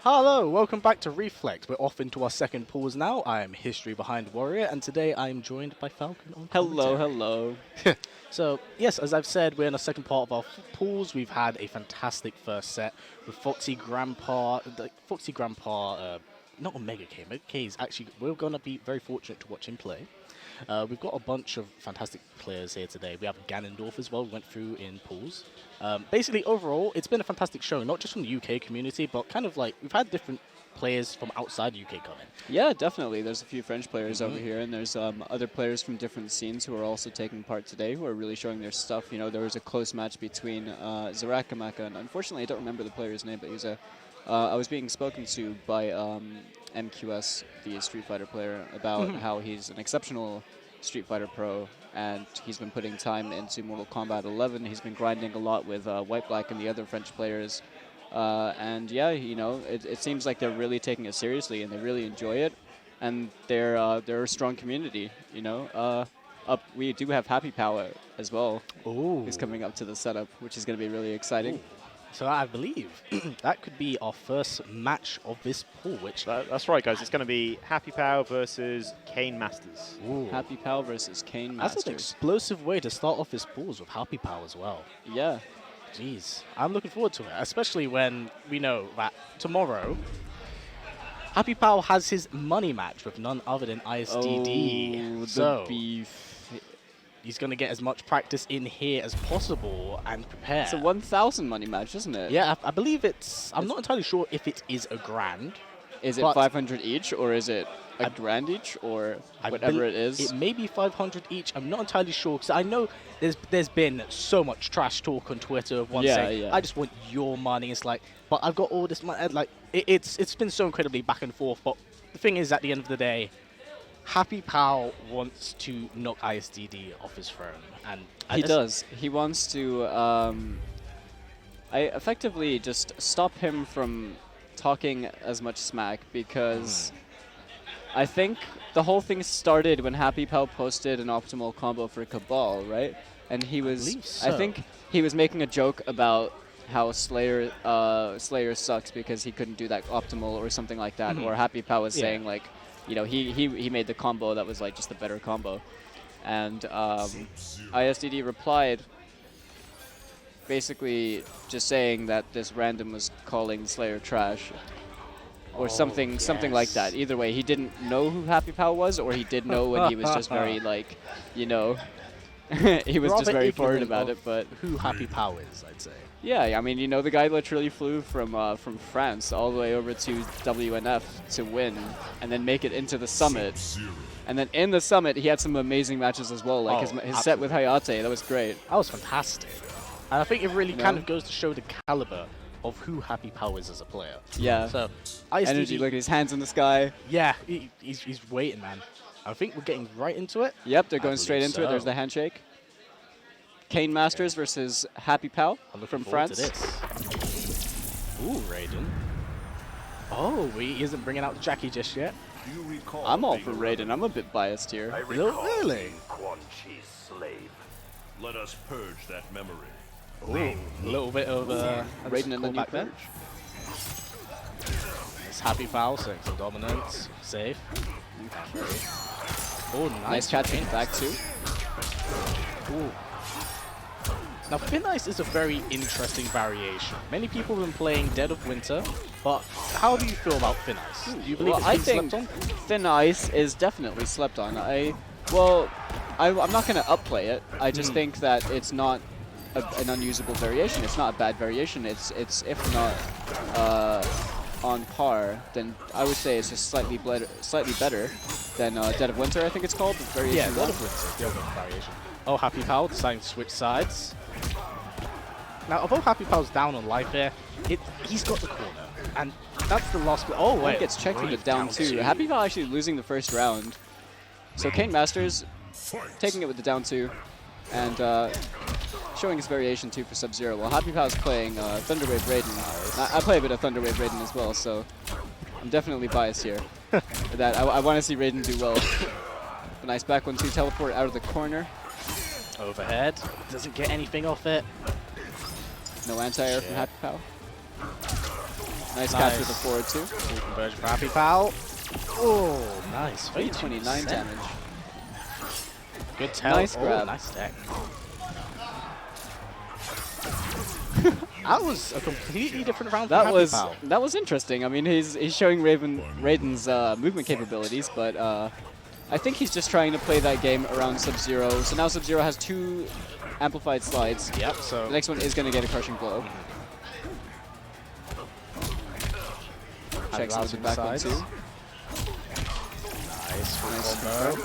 Hello, welcome back to Reflect. We're off into our second pause now. I am History Behind Warrior, and today I am joined by Falkun on Hello, commentary. hello. So, yes, as I've said, we're in the second part of our pause. We've had a fantastic first set with Foxy Grandpa, not OmegaK. OmegaK is actually, we're going to be very fortunate to watch him play. We've got a bunch of fantastic players here today. We have Ganondorf as well, went through in pools. Basically, overall, it's been a fantastic show, not just from the UK community, but kind of like we've had different players from outside the UK come in. Yeah, definitely. There's a few French players over here, and there's other players from different scenes who are also taking part today, who are really showing their stuff. You know, there was a close match between Xavier and unfortunately, I don't remember the player's name, but he was a. I was being spoken to by MQS, the Street Fighter player, about how he's an exceptional Street Fighter pro, and he's been putting time into Mortal Kombat 11. He's been grinding a lot with White Black and the other French players. And yeah, you know, it seems like they're really taking it seriously and they really enjoy it. And they're a strong community, you know. We do have HappyPow as well, who's coming up to the setup, which is going to be really exciting. Ooh. So I believe that could be our first match of this pool, which... That's right, guys. It's going to be HappyPow versus Cain Masters. Ooh. HappyPow versus Cain Masters. That's an explosive way to start off this pools with HappyPow as well. Yeah. Jeez. I'm looking forward to it, especially when we know that tomorrow, HappyPow has his money match with none other than ISDD. Oh, so the beef. He's going to get as much practice in here as possible and prepare. It's a 1,000 money match, isn't it? Yeah, I believe it's... I'm not entirely sure if it is a grand. Is it 500 each, or is it a grand each, or whatever it is? It may be 500 each. I'm not entirely sure, because I know there's been so much trash talk on Twitter of one saying, I just want your money. It's like, but I've got all this money. Like, it's been so incredibly back and forth. But the thing is, at the end of the day, HappyPow wants to knock ISDD off his throne. And he does. He wants to effectively just stop him from talking as much smack, because I think the whole thing started when HappyPow posted an optimal combo for Cabal, right? And he was, I think he was making a joke about how Slayer sucks because he couldn't do that optimal or something like that, or HappyPow was saying like, you know, he made the combo that was like just a better combo. And ISDD replied basically just saying that this random was calling Slayer trash or something like that. Either way, he didn't know who HappyPow was, or he did know, and he was just very like, you know, he was just very forward about it. But who HappyPow is, I'd say. Yeah, I mean, you know, the guy literally flew from France all the way over to WNF to win, and then make it into the summit. And then in the summit, he had some amazing matches as well, like his set with Hayate. That was great. That was fantastic. And I think it really kind of goes to show the caliber of who HappyPow is as a player. Yeah. So, energy, look at his hands in the sky. Yeah, he's waiting, man. I think we're getting right into it. Yep, they're going straight into it. There's the handshake. Cain Masters versus HappyPow from France. To this. Ooh, Raiden. Oh, he isn't bringing out Jackie just yet. I'm all for Raiden. I'm a bit biased here. Really? Quan Chi's slave. Let us purge that memory. Ooh, a little bit of Raiden in the new there. It's HappyPow, saying some dominance. Safe. Oh, nice catching back too. Ooh. Now, Thin Ice is a very interesting variation. Many people have been playing Dead of Winter, but how do you feel about Thin Ice? Do you believe it's been slept on? Thin Ice is definitely slept on. I'm not going to upplay it. I just think that it's not an unusable variation. It's not a bad variation. It's if not on par, then I would say it's just slightly better than Dead of Winter, I think it's called. Yeah, Dead of Winter, the other variation. Oh, HappyPow deciding to switch sides. Now, although HappyPow's down on life here, he's got the corner, and that's the last. Oh wait, he gets checked with a down two. HappyPow actually losing the first round. So Cain Masters taking it with the down two, and showing his variation too for Sub-Zero. While HappyPow's playing Thunderwave Raiden. I play a bit of Thunderwave Raiden as well, so I'm definitely biased here. That I want to see Raiden do well. A nice back 1-2 teleport out of the corner. Overhead. Doesn't get anything off it. No anti-air from HappyPow. Nice catch with the forward two. Full conversion for HappyPow. Oh, nice. 329 damage. Good tell. Nice grab. Nice tech. That was a completely different round for HappyPow. That was interesting. I mean, he's showing Raiden's movement capabilities, but I think he's just trying to play that game around Sub-Zero. So now Sub-Zero has 2 amplified slides. Yep. So the next one is going to get a crushing blow. Checks with the back one too. Nice combo.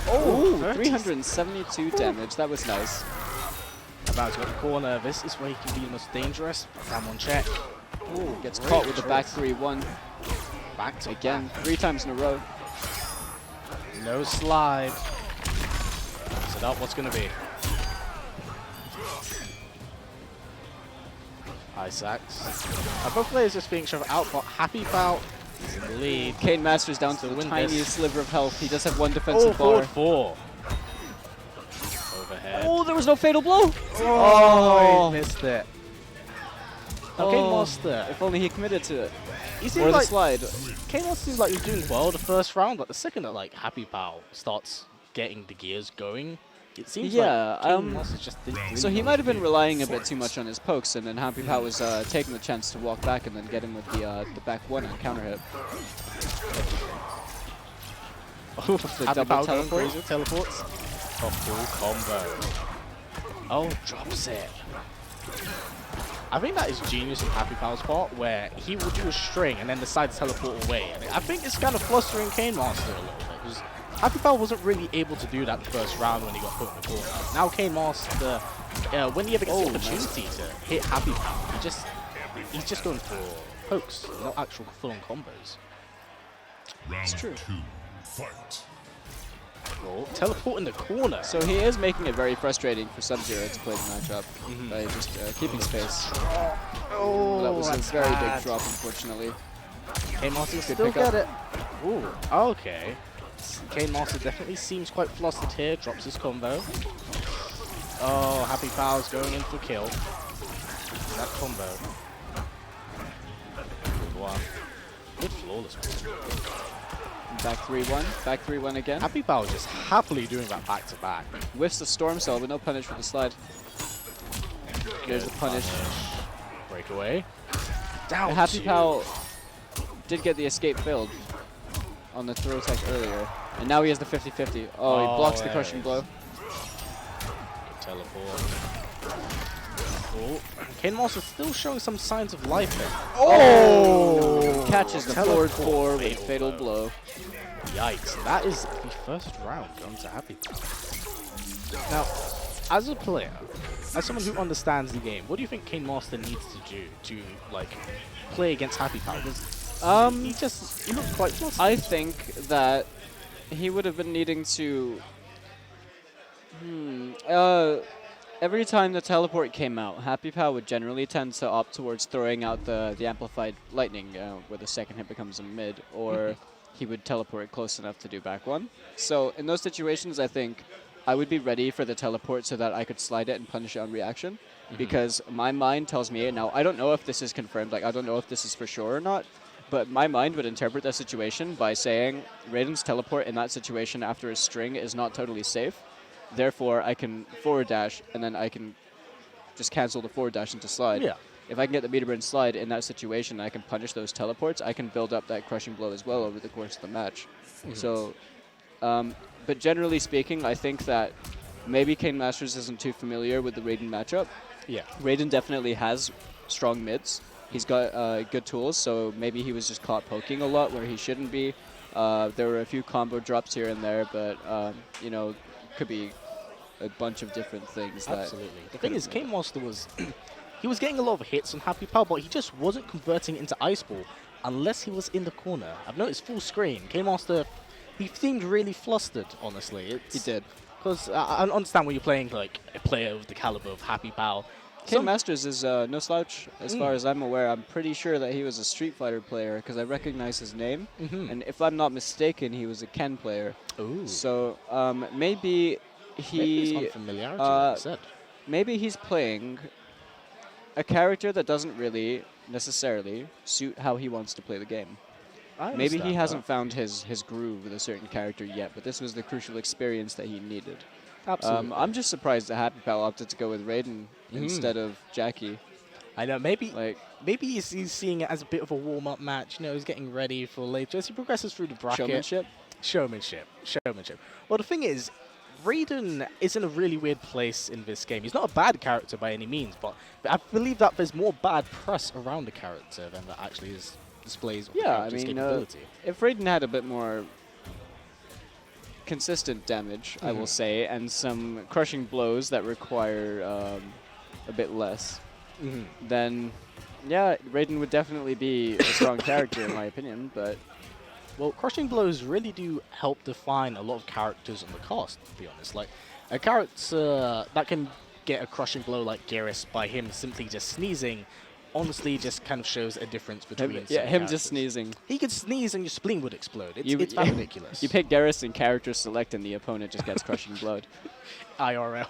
Oh, 372 damage. That was nice. About to go to the corner. This is where he can be the most dangerous. Cam on check. Ooh, gets caught with the back 3-1. Back to again, 3 times in a row. No slide. Set up what's going to be. Ice Axe. Both players just being shoved out, but HappyPow is in the lead. Cain Masters down to the tiniest sliver of health. He does have 1 defensive bar. 4. Overhead. Oh, there was no fatal blow. Oh, he missed it. Okay, Monster. If only he committed to it. He Or seemed the like slide. Cain seems like he was doing well the first round, but the second that like HappyPow starts getting the gears going, it seems like Cain Monster just didn't really so he know might have what to been do. relying a bit too much on his pokes, and then HappyPow was taking the chance to walk back and then get him with the back 1 and counter hit. Oh, The double teleports. A full combo. Oh, drops it. I think that is genius on HappyPow's part, where he will do a string and then decide to teleport away. And I think it's kind of flustering Cain Master a little bit, because HappyPow wasn't really able to do that the first round when he got put in the corner. Now Cain Master, when he ever gets the opportunity to hit HappyPow, he's just going for pokes, not actual full-on combos. It's true. Oh, teleport in the corner. So he is making it very frustrating for Sub-Zero to play the matchup by just keeping space. Oh, That was a that's very bad. big drop, unfortunately. Cain Master Good still pickup. get it. Ooh, okay. Cain Master definitely seems quite flustered here. Drops his combo. Oh, HappyPow's going in for kill. That combo. Good one. Good flawless one. Back 3-1. Back 3-1 again. HappyPow just happily doing that back to back. Whiffs the Storm Cell, but no punish for the slide. There's the punish. Breakaway. Down. HappyPow did get the escape failed on the throw tech earlier. And now he has the 50-50. Oh, he blocks the crushing blow. Good teleport. Oh, Cain Master still showing some signs of life there. Oh! Catches the forward Teleport 4 with fatal blow. Yikes, that is the first round going to HappyPow. Now, as a player, as someone who understands the game, what do you think Cain Master needs to do to, like, play against HappyPow? Because he looked quite flustered. I think that he would have been needing to... every time the teleport came out, HappyPow would generally tend to opt towards throwing out the amplified lightning, where the second hit becomes a mid, or he would teleport close enough to do back 1. So in those situations, I think I would be ready for the teleport so that I could slide it and punish it on reaction, because my mind tells me, now I don't know if this is confirmed, like I don't know if this is for sure or not, but my mind would interpret that situation by saying Raiden's teleport in that situation after his string is not totally safe. Therefore, I can forward dash, and then I can just cancel the forward dash into slide. Yeah. If I can get the meter burn slide in that situation, I can punish those teleports. I can build up that crushing blow as well over the course of the match. So, but generally speaking, I think that maybe Cain Masters isn't too familiar with the Raiden matchup. Yeah. Raiden definitely has strong mids. He's got good tools, so maybe he was just caught poking a lot where he shouldn't be. There were a few combo drops here and there, but, you know, could be a bunch of different things. Absolutely. The thing is, Cain Master was he was getting a lot of hits on HappyPow, but he just wasn't converting into Ice Ball unless he was in the corner. I've noticed full screen. Cain Master, he seemed really flustered, honestly. He did. Because I understand when you're playing like a player of the caliber of HappyPow. Cain Masters is no slouch, as far as I'm aware. I'm pretty sure that he was a Street Fighter player because I recognize his name. And if I'm not mistaken, he was a Ken player. Ooh. So maybe he... Maybe it's unfamiliarity, like I said. Maybe he's playing a character that doesn't really necessarily suit how he wants to play the game. Maybe he hasn't found his groove with a certain character yet, but this was the crucial experience that he needed. Absolutely. I'm just surprised that HappyPow opted to go with Raiden instead of Jackie. I know, maybe he's seeing it as a bit of a warm-up match. You know, he's getting ready for later as he progresses through the bracket. Showmanship. Well, the thing is, Raiden is in a really weird place in this game. He's not a bad character by any means, but I believe that there's more bad press around the character than that actually displays capability. If Raiden had a bit more consistent damage, I will say, and some crushing blows that require a bit less, then yeah, Raiden would definitely be a strong character in my opinion, but... Well, crushing blows really do help define a lot of characters on the cast, to be honest. Like, a character that can get a crushing blow like Geras by him simply just sneezing, honestly just kind of shows a difference between him characters. Just sneezing. He could sneeze and your spleen would explode. It's that ridiculous. You pick Geras in character select and the opponent just gets crushing blood. IRL.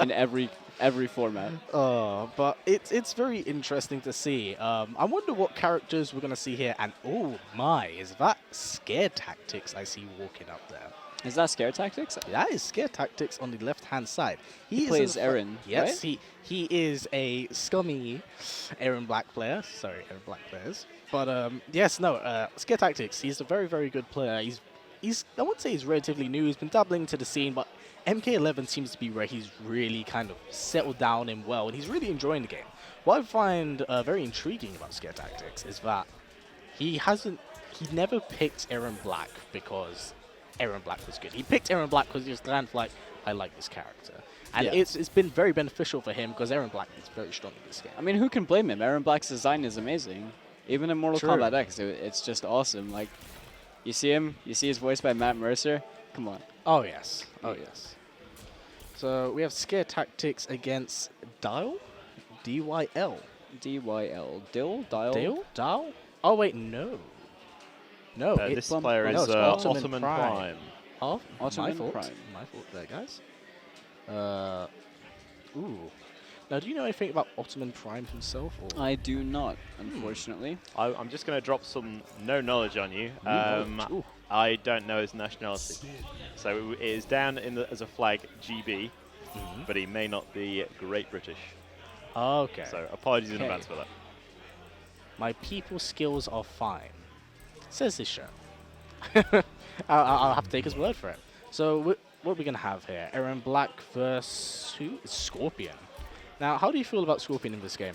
In every format. But it's very interesting to see. I wonder what characters we're going to see here. And oh my, is that Scaretactics I see walking up there? Is that Scaretactics? That is Scaretactics on the left-hand side. He plays Aaron, yes, right? he is a scummy Aaron Black player. Sorry, Aaron Black players. But yes, no, Scaretactics, he's a very, very good player. He's I wouldn't say he's relatively new. He's been dabbling into the scene, but MK11 seems to be where he's really kind of settled down in well, and he's really enjoying the game. What I find very intriguing about Scaretactics is that he never picked Aaron Black because Aaron Black was good. He picked Aaron Black because he was kind of like, I like this character. And it's been very beneficial for him because Aaron Black is very strong in this game. I mean, who can blame him? Aaron Black's design is amazing. Even in Mortal Kombat X, it's just awesome. Like, you see him, you see his voice by Matt Mercer. Come on. Oh, yes. Oh, yes. So we have Scaretactics against Dial? D-Y-L. D-Y-L. Dill? Dial? Dial? Dial? Oh, wait, no. No, this player is Ottoman Prime. Oh, Ottoman Prime. My fault there, guys. Ooh. Now, do you know anything about Ottoman Prime himself? Or? I do not, unfortunately. I'm just going to drop some no knowledge on you. I don't know his nationality. So it is down as a flag GB, but he may not be Great British. Okay. So apologies in advance for that. My people skills are fine, says this show. I'll have to take his word for it. So what are we going to have here? Aaron Black versus who? Scorpion. Now, how do you feel about Scorpion in this game?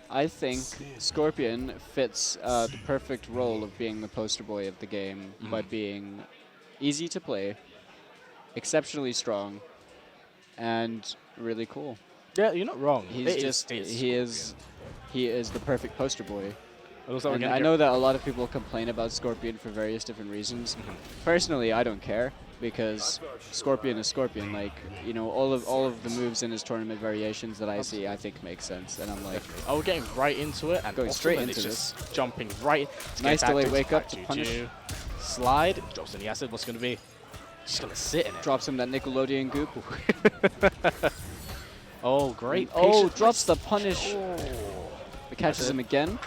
I think Scorpion fits the perfect role of being the poster boy of the game by being easy to play, exceptionally strong, and really cool. Yeah, you're not wrong. He is the perfect poster boy. And I know that a lot of people complain about Scorpion for various different reasons. Personally, I don't care because Scorpion is Scorpion. Like, you know, all of the moves in his tournament variations that I see, I think make sense. And I'm like, oh, we're getting right into it and going straight into this. Just jumping right. Nice delayed wake up to punish. Slide, drops in the acid. What's gonna be? Just gonna sit in it. Drops him that Nickelodeon goop. Oh, great. Oh, drops the punish. It catches him again.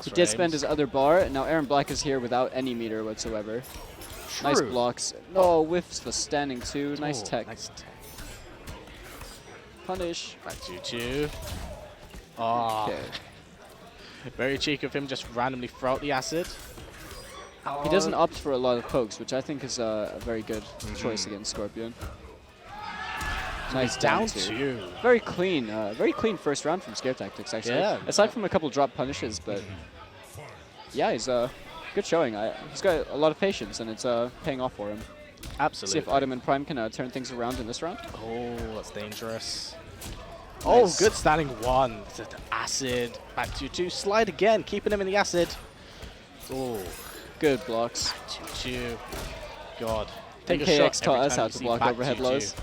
He did spend his other bar. Now Aaron Black is here without any meter whatsoever. True. Nice blocks. No, whiffs the standing 2. Nice tech. Nice tech. Punish. Back 2-2. Oh. Okay. Very cheeky of him just randomly throw out the acid. He doesn't opt for a lot of pokes, which I think is a very good choice against Scorpion. Nice down 2. Very clean first round from Scaretactics, actually. Yeah. Aside from a couple drop punishes, but yeah, he's good showing. He's got a lot of patience, and it's paying off for him. Absolutely. See if Ottoman Prime can turn things around in this round. Oh, that's dangerous. Nice. Oh, good standing 1. Acid. Back 2-2. Slide again, keeping him in the acid. Oh, good blocks. 2-2. God. Take a shot taught us how to block overhead lows.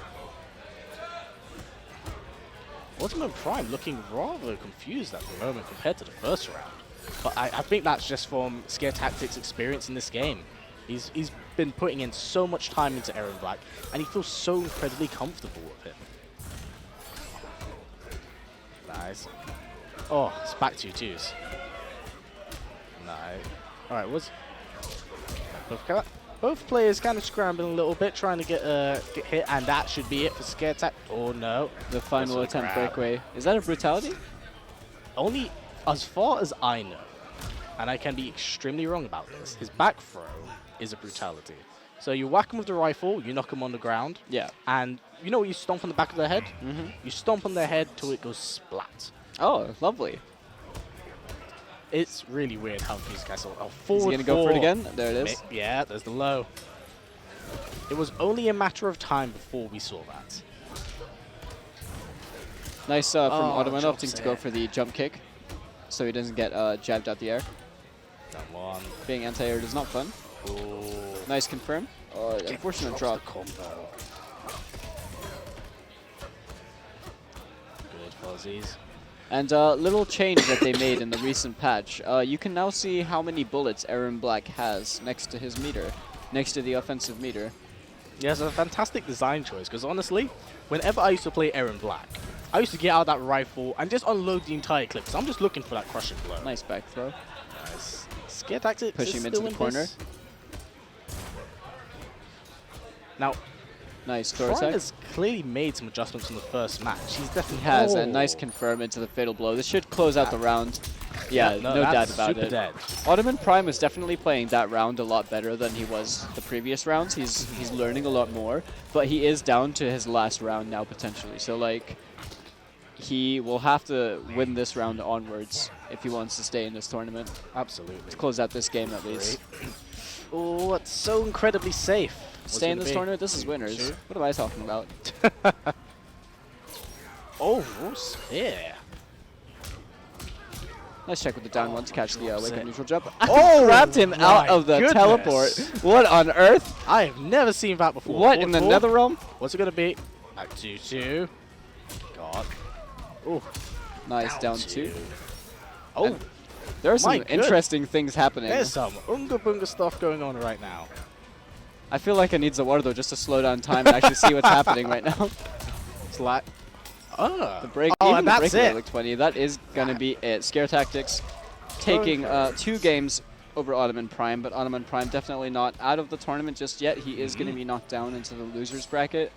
Ottoman Prime looking rather confused at the moment compared to the first round. But I think that's just from Scaretactics' experience in this game. He's been putting in so much time into Aaron Black, and he feels so incredibly comfortable with him. Nice. Oh, it's back 2-2s. Nice. All right, both players kind of scrambling a little bit, trying to get hit, and that should be it for Scaretactics. Oh no! The final attempt breakaway. Is that a brutality? Only as far as I know, and I can be extremely wrong about this. His back throw is a brutality. So you whack him with the rifle, you knock him on the ground. Yeah. And you know what you stomp on the back of their head? Mm-hmm. You stomp on their head till it goes splat. Oh, lovely. It's really weird how these guys are. Oh, forward. Is he going to go for it again? There it is. Yeah, there's the low. It was only a matter of time before we saw that. Nice from Ottoman opting to go for the jump kick, so he doesn't get jabbed out the air. That one. Being anti-aired is not fun. Ooh. Nice confirm. Unfortunate drop. Combo. Good fuzzies. And little change that they made in the recent patch. You can now see how many bullets Aaron Black has next to his meter, next to the offensive meter. Yeah, it's a fantastic design choice, because honestly, whenever I used to play Aaron Black, I used to get out that rifle and just unload the entire clip, because I'm just looking for that crushing blow. Nice back throw. Nice. Scaretactics Push him into the corner. Now, nice throw Brian attack. has clearly made some adjustments from the first match. He's definitely has a nice confirm into the fatal blow. This should close out the round. Yeah, no doubt about it. Dead. Ottoman Prime is definitely playing that round a lot better than he was the previous rounds. He's learning a lot more, but he is down to his last round now potentially. So like, he will have to win this round onwards if he wants to stay in this tournament. Absolutely. To close out this game at least. Oh, it's so incredibly safe. Stay in this tournament. This is winners. Sure. What am I talking about? Oh, yeah. Nice check with the down one to catch the wake up neutral jump. Oh, grabbed him out of the goodness. teleport. What on earth? I have never seen that before. What in the nether realm? What's it going to be? Back 2-2. God. Oh. Nice down two. Oh. And there are some interesting things happening. There's some Unga Bunga stuff going on right now. I feel like I need Zawardo just to slow down time and actually see what's happening right now. It's like, the break, and that's breakaway it. look 20. That is gonna be it. Scaretactics taking 2 games over Ottoman Prime, but Ottoman Prime definitely not out of the tournament just yet. He is gonna be knocked down into the losers bracket.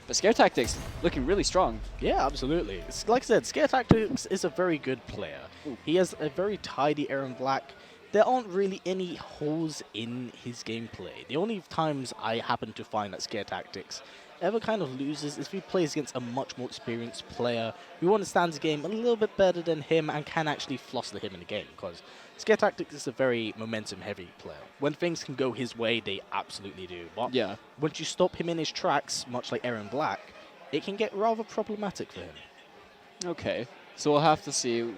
But Scaretactics looking really strong. Yeah, absolutely. It's, like I said, Scaretactics is a very good player. Ooh. He has a very tidy Aaron Black. There aren't really any holes in his gameplay. The only times I happen to find that Scaretactics ever kind of loses is if he plays against a much more experienced player who understands the game a little bit better than him and can actually fluster him in the game, because Scaretactics is a very momentum-heavy player. When things can go his way, they absolutely do. But yeah, once you stop him in his tracks, much like Aaron Black, it can get rather problematic for him. Okay, so we'll have to see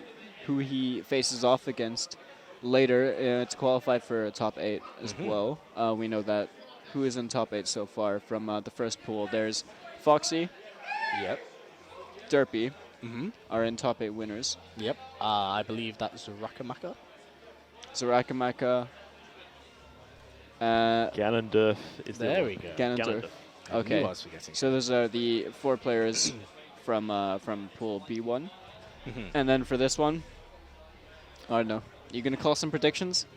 who he faces off against later to qualify for top 8 as well. We know that who is in top 8 so far from the first pool. There's Foxy, yep, Derpy are in top 8 winners. Yep, I believe that's Zarakamaka. Zarakamaka. Ganondorf is there. We go. Ganondorf. Okay. I was forgetting. So those are the 4 players from pool B1, and then for this one, I don't know. You gonna call some predictions?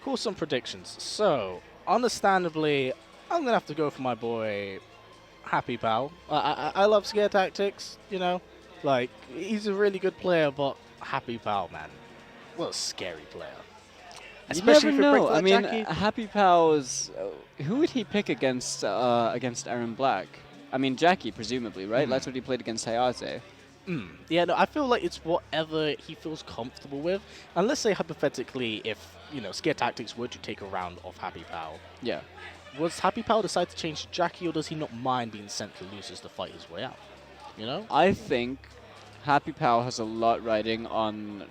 Call some predictions. So, understandably, I'm gonna have to go for my boy, HappyPow. I love Scaretactics, you know, like he's a really good player, but HappyPow, man, what a scary player. Especially you never for know. I mean, Jackie. HappyPow's who would he pick against Aaron Black? I mean, Jackie, presumably, right? That's what he played against Hayate. Yeah, no, I feel like it's whatever he feels comfortable with. And let's say hypothetically, if Scaretactics were to take a round off HappyPow, yeah, was HappyPow decide to change to Jackie, or does he not mind being sent to losers to fight his way out? You know, I think HappyPow has a lot riding on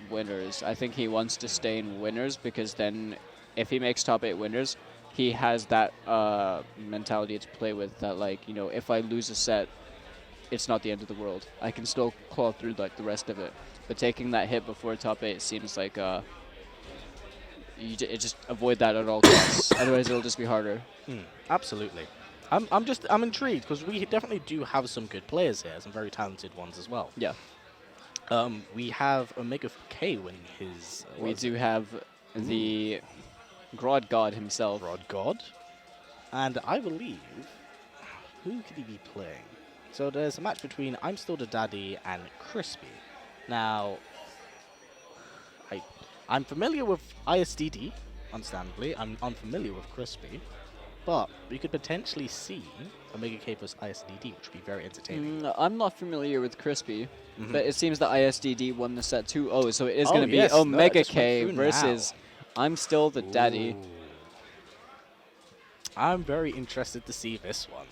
winners. I think he wants to stay in winners because then, if he makes top 8 winners, he has that mentality to play with. That if I lose a set, it's not the end of the world. I can still claw through like the rest of it. But taking that hit before top 8 seems like just avoid that at all costs. Otherwise, it'll just be harder. Absolutely. I'm intrigued because we definitely do have some good players here, some very talented ones as well. Yeah. We have OmegaK win his. We do have the Grodd God himself. Grodd God. And I believe, who could he be playing? So there's a match between I'm Still the Daddy and Crispy. Now, I'm familiar with ISDD, understandably. I'm unfamiliar with Crispy. But we could potentially see OmegaK vs ISDD, which would be very entertaining. I'm not familiar with Crispy, but it seems that ISDD won the set 2-0, so it is going to be OmegaK versus I'm Still the Daddy. I'm very interested to see this one.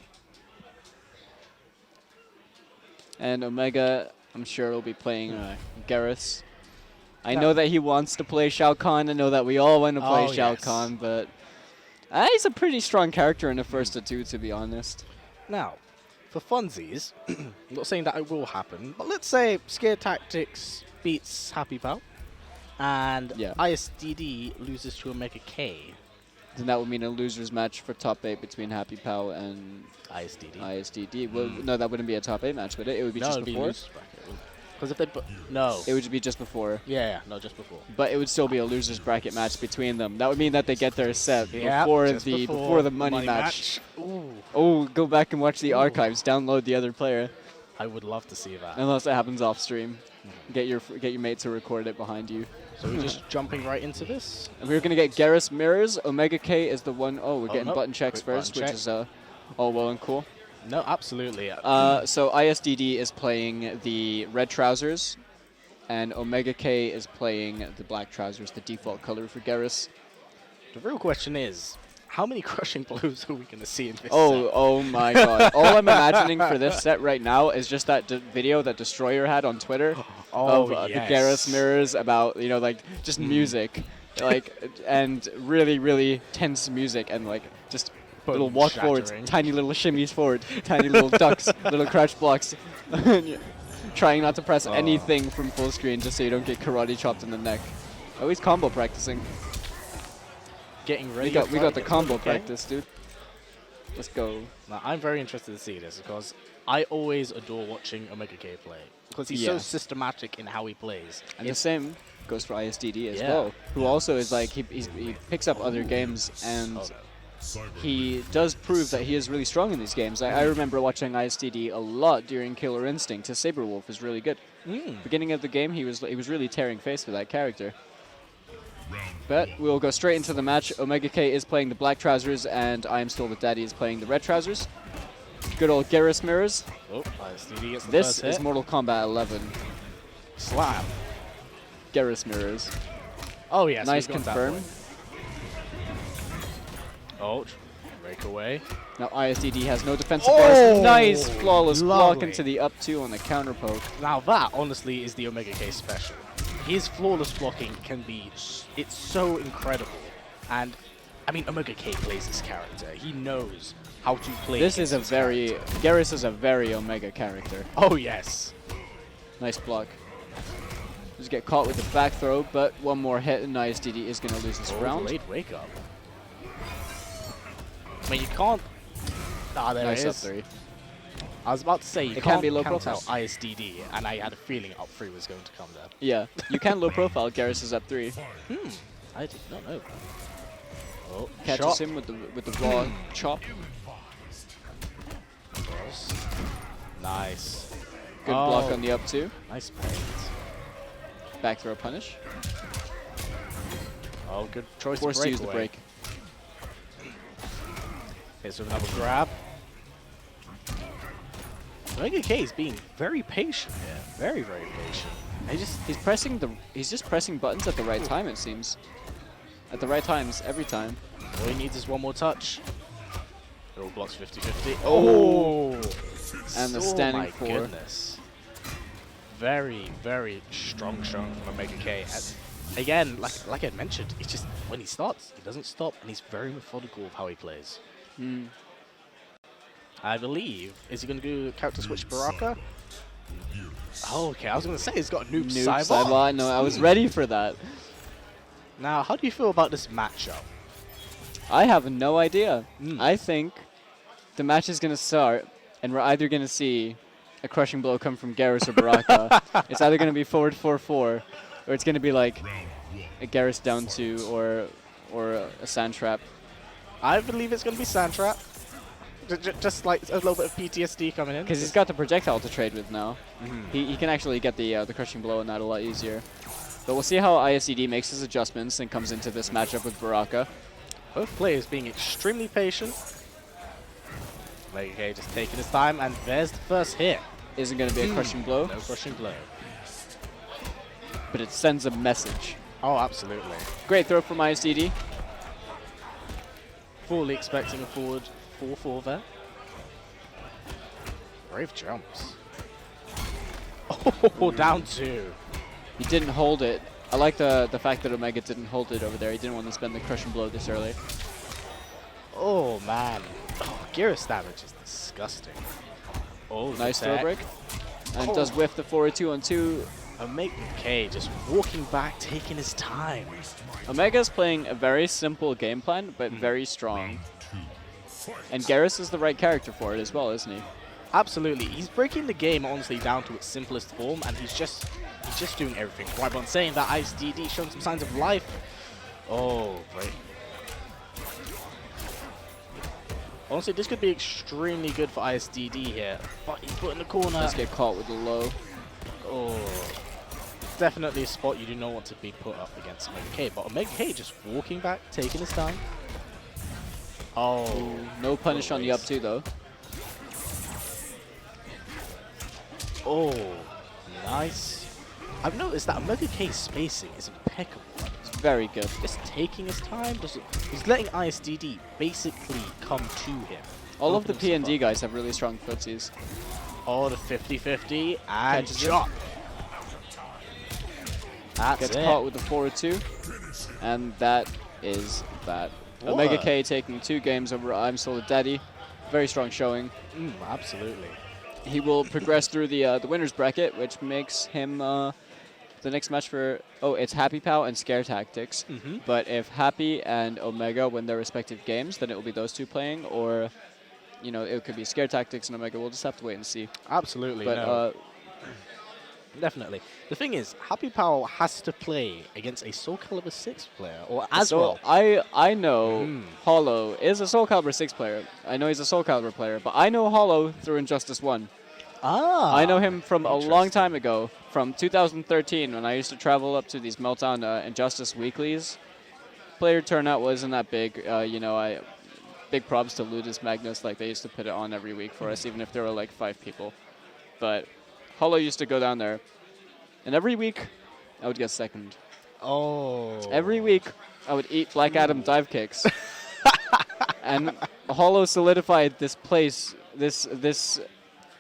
And Omega, I'm sure, will be playing Garrus. I know that he wants to play Shao Kahn. I know that we all want to play Shao Kahn, but he's a pretty strong character in the first of two, to be honest. Now, for funsies, I'm not saying that it will happen, but let's say Scaretactics beats HappyPow and ISDD loses to OmegaK. Then that would mean a loser's match for top 8 between HappyPow and ISDD. Well, no, that wouldn't be a top 8 match, would it? It would be just before? Because if they no. It would be just before. Yeah, no, just before. But it would still be a loser's bracket match between them. That would mean that they get their set before the money match. Oh, go back and watch the archives. Download the other player. I would love to see that. Unless it happens off stream. Get your mate to record it behind you. So we're just jumping right into this. And we're gonna get Garrus mirrors. OmegaK is the one. Oh, we're getting button checks first, which is all well and cool. No, absolutely. So ISDD is playing the red trousers, and OmegaK is playing the black trousers, the default color for Garrus. The real question is, how many crushing blows are we going to see in this set? Oh my god. All I'm imagining for this set right now is just that video that Destroyer had on Twitter of the Garrus mirrors about, just music. And really, really tense music and just little walk forwards, tiny little shimmies forward, tiny little ducks, little crouch blocks. Trying not to press anything from full screen just so you don't get karate chopped in the neck. Oh, he's combo practicing. Getting ready. We got the combo practice, dude. Let's go. Now, I'm very interested to see this because I always adore watching OmegaK play because he's so systematic in how he plays. And the same goes for ISDD as well, who also is he picks up other games and he does prove that he is really strong in these games. I remember watching ISDD a lot during Killer Instinct. His Saberwolf is really good. Beginning of the game, he was really tearing face for that character. But we'll go straight into the match. OmegaK is playing the black trousers, and I Am Still the Daddy is playing the red trousers. Good old Garrus mirrors. ISDD gets the This first is hit. Mortal Kombat 11. Slam. Garrus mirrors. Oh, yes. Nice confirm. Breakaway. Now ISDD has no defensive bars. Nice flawless block lovely. into the up 2 on the counter poke. Now that, honestly, is the OmegaK special. His flawless blocking can be, it's so incredible. And, I mean, OmegaK plays this character. He knows how to play This is a very, Garrus is a very Omega character. Oh, yes. Nice block. Just get caught with the back throw, but one more hit and ISDD is going to lose this round. Late wake up. I mean, you can't... there nice it up is. 3. I was about to say, you It can't can be low count profile. out ISDD, and I had a feeling up 3 was going to come there. Yeah, you can low profile Garrus is up 3. I did not know that. Oh, Catches shot. him with the raw chop. Nice. Good block on the up 2. Nice paint. Back throw punish. Oh, good choice Forced to use the breakaway. break. Hits with another grab. OmegaK is being very patient here. Very, very patient. He's just pressing buttons at the right time, it seems. At the right times, every time. All he needs is one more touch. Oh, blocks 50-50. Oh! And the standing 4. Goodness. Very, very strong from OmegaK. And again, like I mentioned, it's just when he starts, he doesn't stop, and he's very methodical of how he plays. I believe, is he going to do character switch Baraka? Oh, okay, I was going to say he's got a noob Saibot. No, I was ready for that. Now, how do you feel about this matchup? I have no idea. I think the match is going to start, and we're either going to see a crushing blow come from Garrus or Baraka. It's either going to be forward 4-4, or it's going to be like a Garrus down 2 or a Sand Trap. I believe it's going to be Sand Trap. Just like a little bit of PTSD coming in. Because he's got the projectile to trade with now. He can actually get the crushing blow on that a lot easier. But we'll see how ISDD makes his adjustments and comes into this matchup with Baraka. Both players being extremely patient. OmegaK just taking his time, and there's the first hit. Isn't going to be a crushing blow. No crushing blow. But it sends a message. Oh, absolutely. Great throw from ISDD. Fully expecting a forward 4-4 there. Brave jumps. Oh, down 2. He didn't hold it. I like the fact that Omega didn't hold it over there. He didn't want to spend the crushing blow this early. Oh, man. Oh, Garrus damage is disgusting. Oh, nice throw break. And does whiff the forward 2-on-2. OmegaK just walking back, taking his time. Omega's playing a very simple game plan, but very strong. And Garrus is the right character for it as well, isn't he? Absolutely. He's breaking the game, honestly, down to its simplest form, and he's just doing everything right. But I'm saying that ISDD showing some signs of life. Oh, great. Honestly, this could be extremely good for ISDD here. But he's put in the corner. Let's get caught with the low. Oh. Definitely a spot you do not want to be put up against OmegaK. But OmegaK just walking back, taking his time. Oh. Ooh, no punish on the up 2 though. Oh, nice. I've noticed that OmegaK's spacing is impeccable. It's very good. Just taking his time. He's letting ISDD basically come to him. All of the PND guys have really strong footsies. Oh, the 50-50 and Catches jump. That's Gets it. caught with the forward 2. And that is that. What? OmegaK taking 2 games over I'm Still a Daddy. Very strong showing. Absolutely. He will progress through the winner's bracket, which makes him the next match for... Oh, it's HappyPow and Scaretactics. But if Happy and Omega win their respective games, then it will be those two playing. Or, you know, it could be Scaretactics and Omega. We'll just have to wait and see. Absolutely. But no. Definitely. The thing is, HappyPow has to play against a Soul Calibur 6 player, or as well. I know Hollow is a Soul Calibur 6 player. I know he's a Soul Calibur player, but I know Hollow through Injustice 1. Ah. I know him from a long time ago, from 2013, when I used to travel up to these Meltdown Injustice weeklies. Player turnout wasn't that big. You know, big props to Ludus Magnus, like they used to put it on every week for us, even if there were like 5 people. But Hollow used to go down there, and every week I would get second. Oh. Every week I would eat Black Adam dive kicks. And Hollow solidified this place.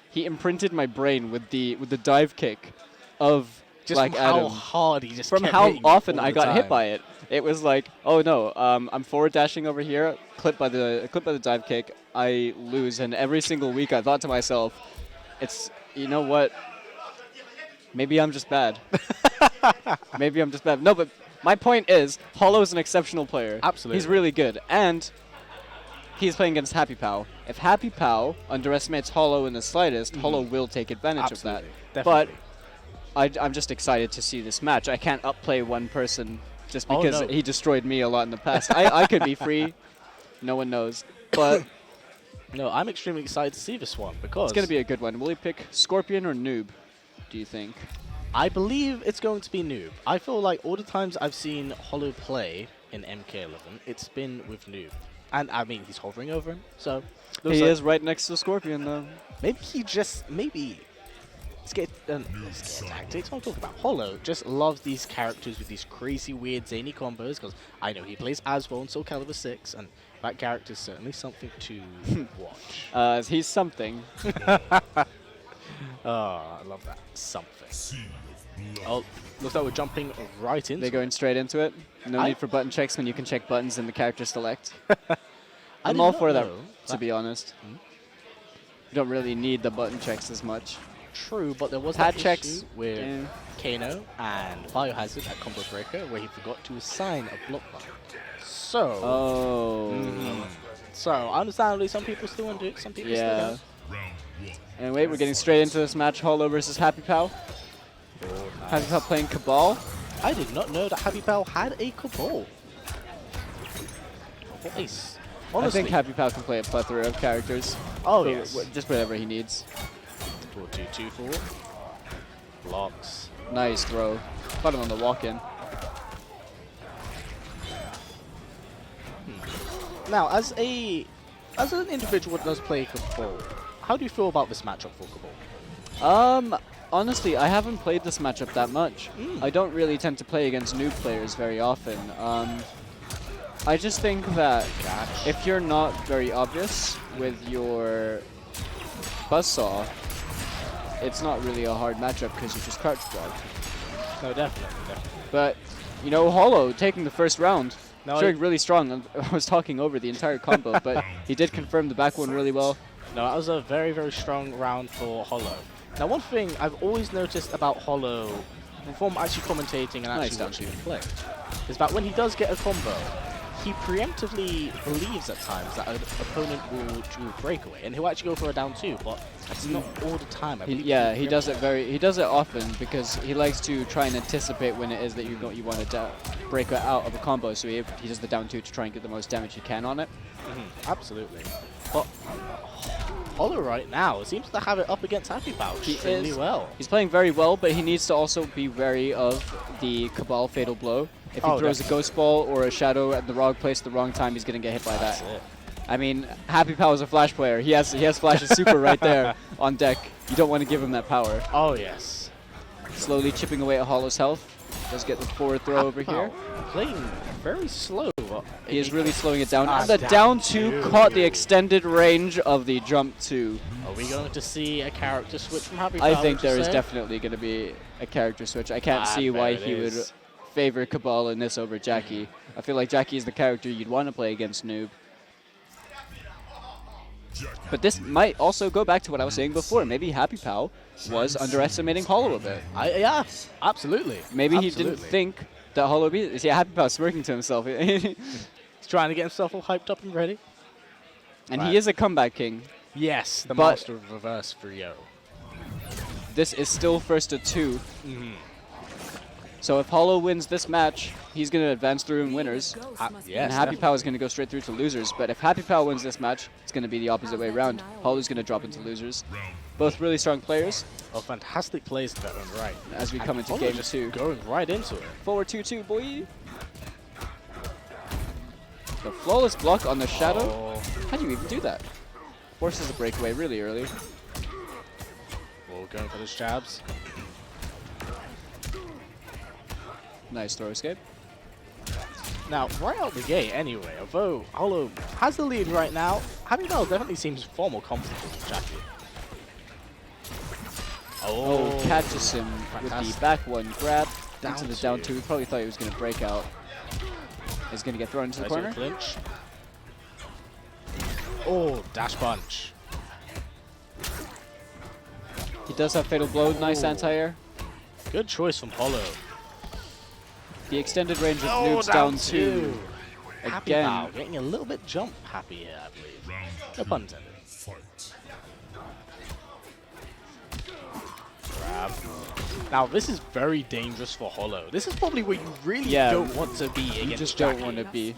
He imprinted my brain with the dive kick of just Black from Adam. how hard he just From kept how hitting you often all I the got hit time. by it. It was like, oh no, I'm forward dashing over here, clipped by the dive kick, I lose, and every single week I thought to myself, it's, you know what? Maybe I'm just bad. Maybe I'm just bad. No, but my point is, Hollow's an exceptional player. Absolutely. He's really good. And he's playing against HappyPow. If HappyPow underestimates Hollow in the slightest, Hollow will take advantage of that. Definitely. But I'm just excited to see this match. I can't upplay one person just because he destroyed me a lot in the past. I could be free. No one knows. But no, I'm extremely excited to see this one because it's going to be a good one. Will he pick Scorpion or Noob, do you think? I believe it's going to be Noob. I feel like all the times I've seen Hollow play in MK11, it's been with Noob. And, I mean, he's hovering over him, so... He is right next to Scorpion, though. Maybe he just... Scaretactics, what I'm talking about. Hollow just loves these characters with these crazy, weird, zany combos, because I know he plays as well in Soul Calibur 6, and that character is certainly something to watch. He's something. Oh, I love that. Something. Oh, looks like we're jumping right into They're going straight into it. No need for button checks when you can check buttons in the character select. I'm all for that, to be honest. You don't really need the button checks as much. True, but there was Pad that checks issue with Kano and Biohazard at Combo Breaker where he forgot to assign a block bar. So, so understandably, some people still want to do it, some people still don't. Anyway, we're getting straight into this match. Hollow versus HappyPow. HappyPow playing Cabal. I did not know that HappyPow had a Cabal. Nice. Honestly, I think HappyPow can play a plethora of characters. Oh, So yes. just whatever he needs. 4-2-2-4. Blocks. Nice throw. Caught him on the walk-in. Now, as an individual that does play Cabal, how do you feel about this matchup for Cabal? Honestly, I haven't played this matchup that much. I don't really tend to play against noob players very often. I just think that if you're not very obvious with your buzzsaw, it's not really a hard matchup because you just crouch dodge. No, definitely. But, you know, Hollow taking the first round, No, showing really strong. I was talking over the entire combo, but he did confirm the back one really well. No, that was a very, very strong round for Hollow. Now, one thing I've always noticed about Hollow, from actually commentating and actually watching him play, is that when he does get a combo, he preemptively believes at times that an opponent will do a breakaway, and he'll actually go for a down two, but that's not all the time. He does it often because he likes to try and anticipate when it is that you want to break out of a combo, so he does the down two to try and get the most damage he can on it. Absolutely. But Hollow right now seems to have it up against HappyPow extremely well. He's playing very well, but he needs to also be wary of the Cabal Fatal Blow. If he throws a Ghost Ball or a Shadow at the wrong place at the wrong time, he's going to get hit by that. I mean, HappyPow is a Flash player. He has Flash's super right there on deck. You don't want to give him that power. Oh, yes. Slowly chipping away at Hollow's health. Does get the forward throw over here. Playing very slow. He is really slowing it down. And the down down two caught the extended range of the jump two. Are we going to see a character switch from HappyPow? I think there is definitely going to be a character switch. I can't see why he would favor Cabal in this over Jackie. I feel like Jackie is the character you'd want to play against noob. But this might also go back to what I was saying before. Maybe HappyPow was underestimating Hollow a bit. Yeah, absolutely. Maybe he didn't think that Hollow would be... See, HappyPow's smirking to himself. He's trying to get himself all hyped up and ready. And he is a comeback king. Yes, the master of reverse 3-0. This is still first to 2. So if Hollow wins this match, he's going to advance through in winners. Yes, and HappyPow is going to go straight through to losers. But if HappyPow wins this match, it's going to be the opposite way around. Hollow's going to drop into losers. Both really strong players. Oh, fantastic plays to that one, right. As we come into game 2. Going right into it. Forward 2-2, boy. The flawless block on the Shadow. How do you even do that? Forces a breakaway really early. Well, going for the jabs. Nice throw escape. Now, right out the gate anyway, although Hollow has the lead right now, HappyPow definitely seems far more comfortable with Jackie. Oh, catches him with the back one grab Down into the down two. He probably thought he was going to break out. He's going to get thrown into the corner. Clinch. Oh, dash punch. He does have Fatal Blow. Nice anti-air. Good choice from Hollow. The extended range of noobs down 2. Again. HappyPow getting a little bit jump happy here, I believe. No pun intended. Grab. Now, this is very dangerous for Hollow. This is probably where you really don't want to be against You just Jackie. don't want to be.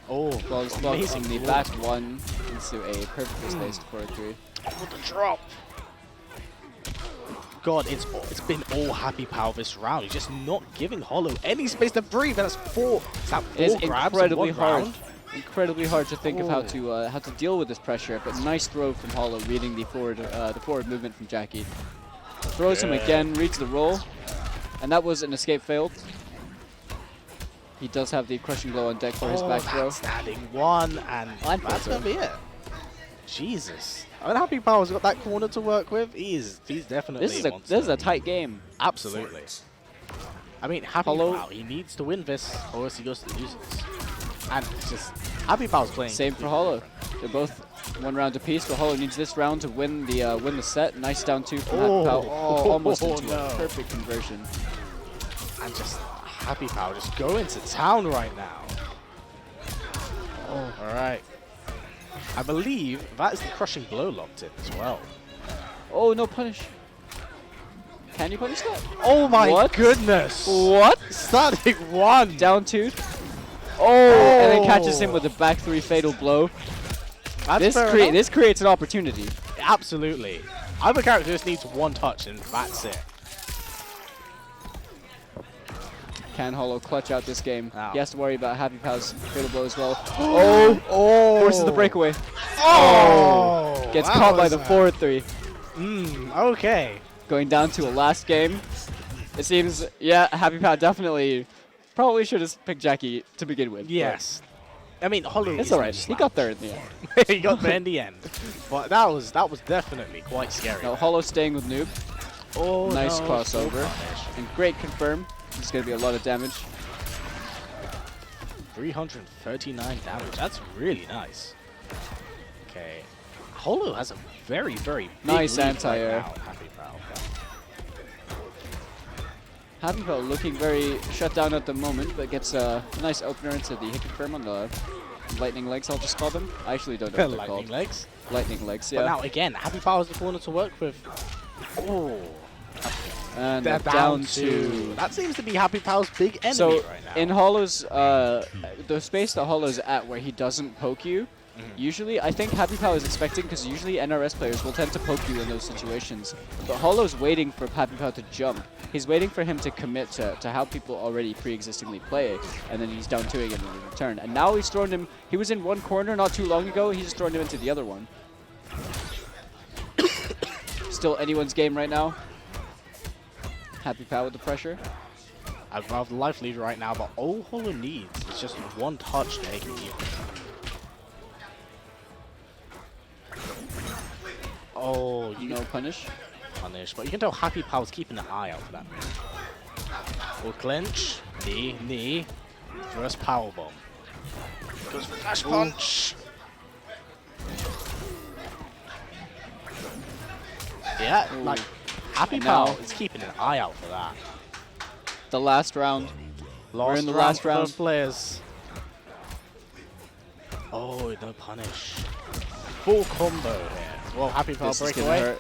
Oh, Flawless block on the back one into a perfectly spaced 4-3. Oh, the drop. God, it's been all HappyPow this round. He's just not giving Hollow any space to breathe. And that's four. It's incredibly hard. Incredibly hard to think of how to deal with this pressure. But nice throw from Hollow, reading the forward movement from Jackie. Throws him again, reads the roll, and that was an escape failed. He does have the crushing blow on deck for his back throw. Standing one, and that's gonna be it. Jesus. I mean, HappyPow's got that corner to work with. He's definitely. This is a tight game. Absolutely. I mean, HappyPow, he needs to win this, or else he goes to losers. And it's just HappyPow's playing. Same for Hollow. They're both 1 round apiece, but Hollow needs this round to win the set. Nice down 2 from HappyPow. Oh, almost into a perfect conversion. And just HappyPow just going to town right now. Oh, all right. I believe that is the crushing blow locked in as well. Oh, no punish. Can you punish that? Oh my goodness! What? Starting 1. Down 2. Oh, and then catches him with a back 3 fatal blow. This creates an opportunity. Absolutely. Either character just needs 1 touch and that's it. Can Hollow clutch out this game? Ow. He has to worry about HappyPow's fatal blow as well. Oh! Forces the breakaway. Oh! Gets caught by the forward 3. Okay. Going down to a last game. It seems, yeah, HappyPow definitely probably should have picked Jackie to begin with. Yes. I mean, Hollow. It's alright. He got there in the end. He got there in the end. But that was definitely quite scary. No, Hollow staying with Noob. Oh, Nice no. crossover. And great confirm. There's going to be a lot of damage. 339 damage. That's really nice. Okay. Hollow has a very, very big Nice lead anti-air. right now, HappyPow looking very shut down at the moment, but gets a nice opener into the hit confirm on the lightning legs, I'll just call them. I actually don't know what they're called. Lightning legs. Lightning legs, yeah. But now again, HappyPow is the corner to work with. Oh. And They're down 2. That seems to be HappyPow's big enemy So right now. in Hollow's, the space that Hollow's at where he doesn't poke you, usually I think HappyPow is expecting, because usually NRS players will tend to poke you in those situations. But Hollow's waiting for HappyPow to jump. He's waiting for him to commit to how people already pre-existingly play, and then he's down 2 again in return. And now he's thrown him, he was in one corner not too long ago, he's just thrown him into the other one. Still anyone's game right now. HappyPow with the pressure. I've got the life lead right now, but all Hollow needs is just 1 touch to make it even. Oh, No punish. Punish, but you can tell HappyPow's keeping an eye out for that move. Full clinch, knee, reverse powerbomb. Goes for flash punch. Yeah, like HappyPow is keeping an eye out for that. The last round. We're in the last round. For players. Oh, no punish. Full combo here. Well, HappyPow breakaway.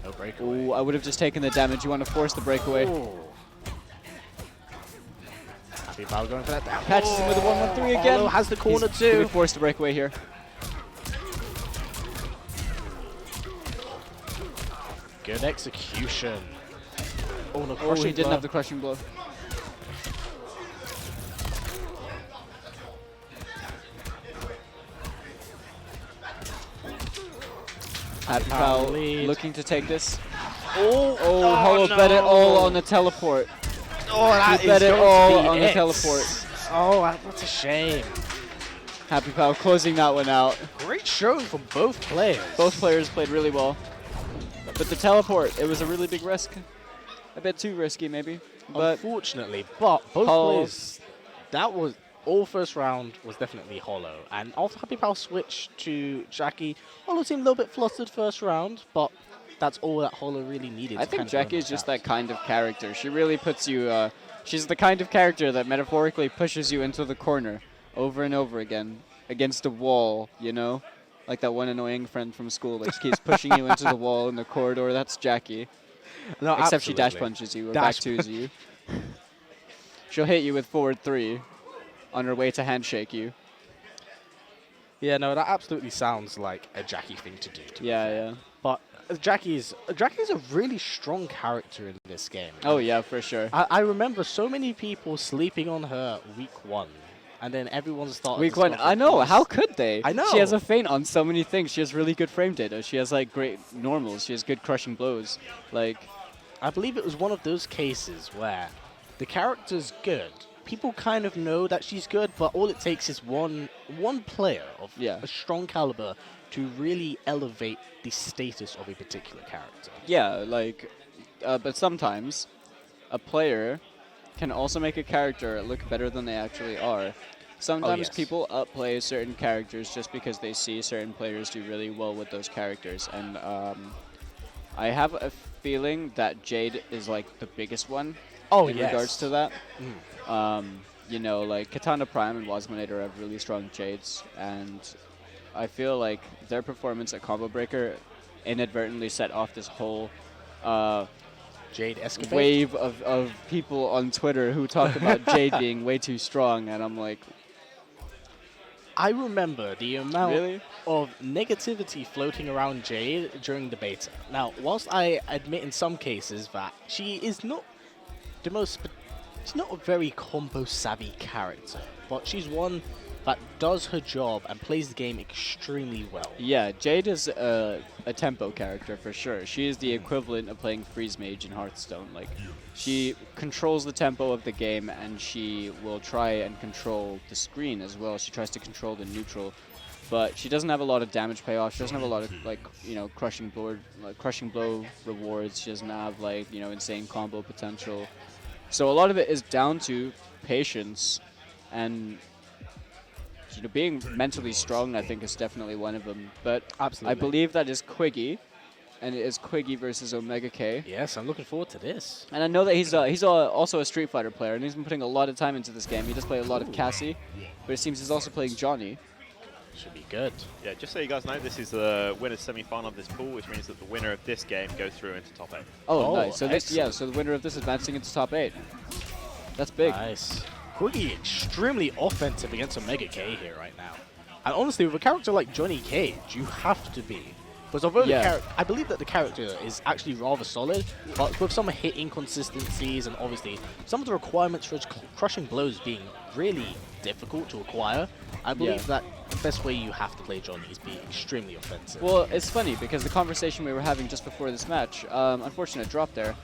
No breakaway. Ooh, I would have just taken the damage. You want to force the breakaway. Ooh. HappyPow going for that down. Catches him with a 1-1-3 again. Hollow has the corner He's too. gonna force the breakaway here. Good execution. Oh, no, Oh, he didn't have the crushing blow. HappyPow looking to take this. Oh, Hollow bet it all on the teleport. Oh, that he bet it all on the teleport. Oh, that's a shame. HappyPow closing that one out. Great showing from both players. Both players played really well. But the teleport, it was a really big risk. A bit too risky, maybe. But unfortunately, but both players, that was all first round was definitely Hollow. And after HappyPow switched to Jackie, Hollow seemed a little bit flustered first round, but that's all that Hollow really needed. I think Jackie is just that kind of character. She really puts you, she's the kind of character that metaphorically pushes you into the corner over and over again against a wall, you know? Like that one annoying friend from school that keeps pushing you into the wall in the corridor. That's Jackie. No, except absolutely. She dash punches you or back twos you. She'll hit you with forward 3 on her way to handshake you. Yeah, no, that absolutely sounds like a Jackie thing to do. Yeah. But Jackie's a really strong character in this game. Oh yeah, for sure. I remember so many people sleeping on her week 1. And then everyone started. Week 1, I know. How could they? I know. She has a feint on so many things. She has really good frame data. She has like great normals. She has good crushing blows. Like, I believe it was one of those cases where the character's good. People kind of know that she's good, but all it takes is one player of a strong caliber to really elevate the status of a particular character. Yeah, like, but sometimes a player can also make a character look better than they actually are. sometimes people upplay certain characters just because they see certain players do really well with those characters. And I have a feeling that Jade is like the biggest one in regards to that. You know, like Katana Prime and Wasminator have really strong Jades, and I feel like their performance at Combo Breaker inadvertently set off this whole Jade escapade wave of people on Twitter who talk about Jade being way too strong, and I'm like, I remember the amount of negativity floating around Jade during the beta. Now, whilst I admit in some cases that she is not the most, she's not a very combo savvy character, but she's one that does her job and plays the game extremely well. Yeah, Jade is a tempo character for sure. She is the equivalent of playing Freeze Mage in Hearthstone. Like, she controls the tempo of the game, and she will try and control the screen as well. She tries to control the neutral, but she doesn't have a lot of damage payoff. She doesn't have a lot of, like, you know, crushing blow rewards. She doesn't have, like, you know, insane combo potential. So a lot of it is down to patience, and you know, being mentally strong, I think, is definitely one of them. But I believe that is Quickie, and it is Quickie versus OmegaK. Yes, I'm looking forward to this. And I know that he's also a Street Fighter player, and he's been putting a lot of time into this game. He does play a lot of Cassie, but it seems he's also playing Johnny. Should be good. Yeah, just so you guys know, this is the winner's semi-final of this pool, which means that the winner of this game goes through into top 8. Oh, nice. So this, yeah, so the winner of this is advancing into top 8. That's big. Nice. Quickie extremely offensive against OmegaK here right now. And honestly, with a character like Johnny Cage, you have to be. Because although I believe that the character is actually rather solid, but with some hit inconsistencies and obviously some of the requirements for crushing blows being really difficult to acquire, I believe that the best way you have to play Johnny is be extremely offensive. Well, it's funny because the conversation we were having just before this match, unfortunate drop there,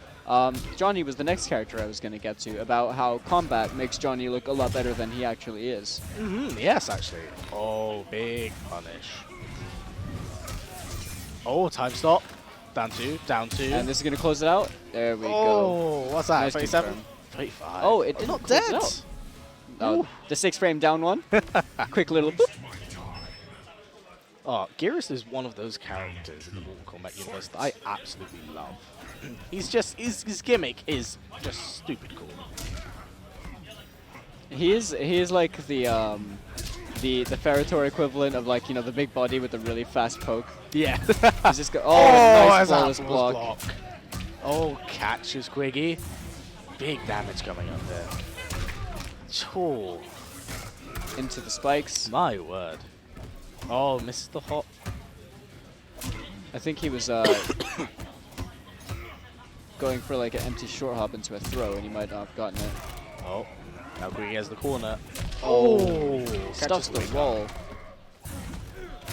Johnny was the next character I was going to get to, about how combat makes Johnny look a lot better than he actually is. Yes, actually. Oh, big punish. Oh, time stop. Down 2, down 2. And this is going to close it out. There we go. Oh, what's that? Nice 37? 35. Oh, it didn't not close dead. it out. Oh, the 6 frame down one. Quick little boop. Oh, Geras is one of those characters in the Mortal Kombat universe that I absolutely love. He's just, his gimmick is just stupid cool. He is like the Ferritor equivalent of, like, you know, the big body with the really fast poke. Yeah. He's just nice flawless block. Oh, catches Quickie. Big damage coming up there. Oh. Into the spikes. My word. Oh, misses the hop. I think he was going for like an empty short hop into a throw, and he might not have gotten it. Oh, now Quickie has the corner. Oh, stuffs the roll.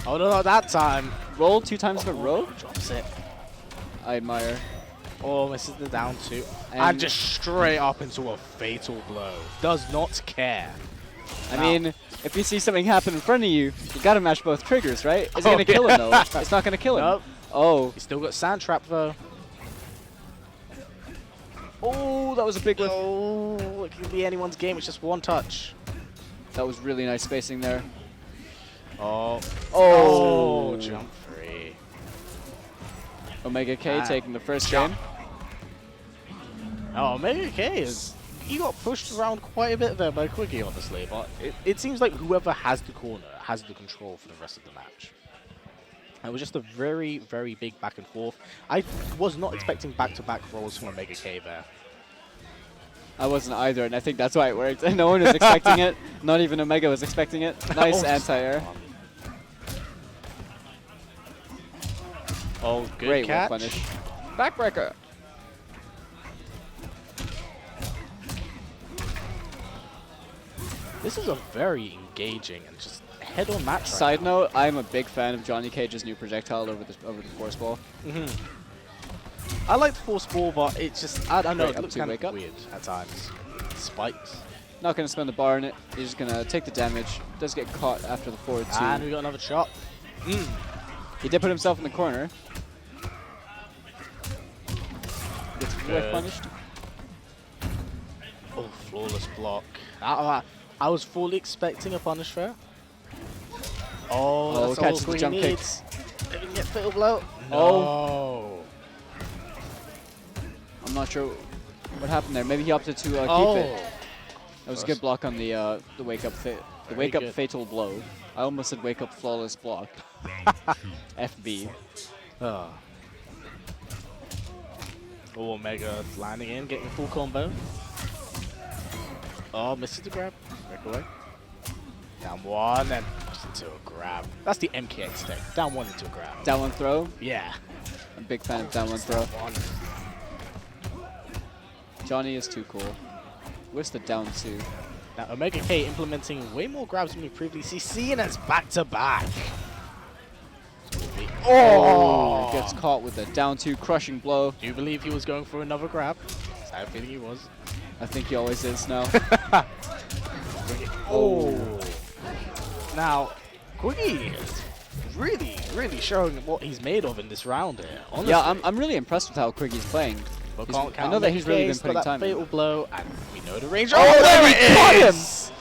Oh, no, not that time. Roll 2 times in a row? Drops it. I admire. Oh, misses the down 2. And just straight up into a fatal blow. Does not care. I mean, if you see something happen in front of you, you gotta match both triggers, right? Is it gonna kill him though? It's not gonna kill him. Nope. Oh. He's still got Sand Trap though. Oh, that was a big one. Oh, it could be anyone's game. It's just one touch. That was really nice spacing there. Oh. Oh. Jump free. OmegaK taking the first game. Oh, OmegaK is... He got pushed around quite a bit there by Quickie, honestly, but it seems like whoever has the corner has the control for the rest of the match. It was just a very, very big back and forth. I was not expecting back-to-back rolls from OmegaK there. I wasn't either, and I think that's why it worked. No one was expecting it. Not even Omega was expecting it. Nice anti-air. Oh, good Great catch. punish. Backbreaker. This is a very engaging and just head-on match. Side note, I'm a big fan of Johnny Cage's new projectile over the force ball. I like the force ball, but it's just, I don't know, Wait, it looks kind of weird at times. Spikes. Not going to spend the bar in it. He's just going to take the damage. Does get caught after the forward 2. And we got another shot. He did put himself in the corner. Gets whiff punished. Oh, flawless block. I was fully expecting a punish there. Oh, that's catches all the jump kick. needs. Did he get fatal blow? Oh. No. I'm not sure what happened there. Maybe he opted to keep it. That was a good block on the wake up fatal blow. I almost said wake up flawless block. FB. Oh, Omega landing in, getting full combo. Oh, misses the grab. Break away. Down one and into a grab. That's the MKX thing. Down one into a grab. Down one throw. Yeah. I'm a big fan of down one throw. One. Johnny is too cool. Where's the down two? Now OmegaK implementing way more grabs than we've previously seen as back to back. Oh! Gets caught with a down two crushing blow. Do you believe he was going for another grab? I have a feeling he was. I think he always is now. Oh. Now, Quickie is really, really showing what he's made of in this round here. Honestly. Yeah, I'm really impressed with how Quiggie's playing. I know that he's really been putting time in. Fatal blow, and we know the range. Oh, there it is!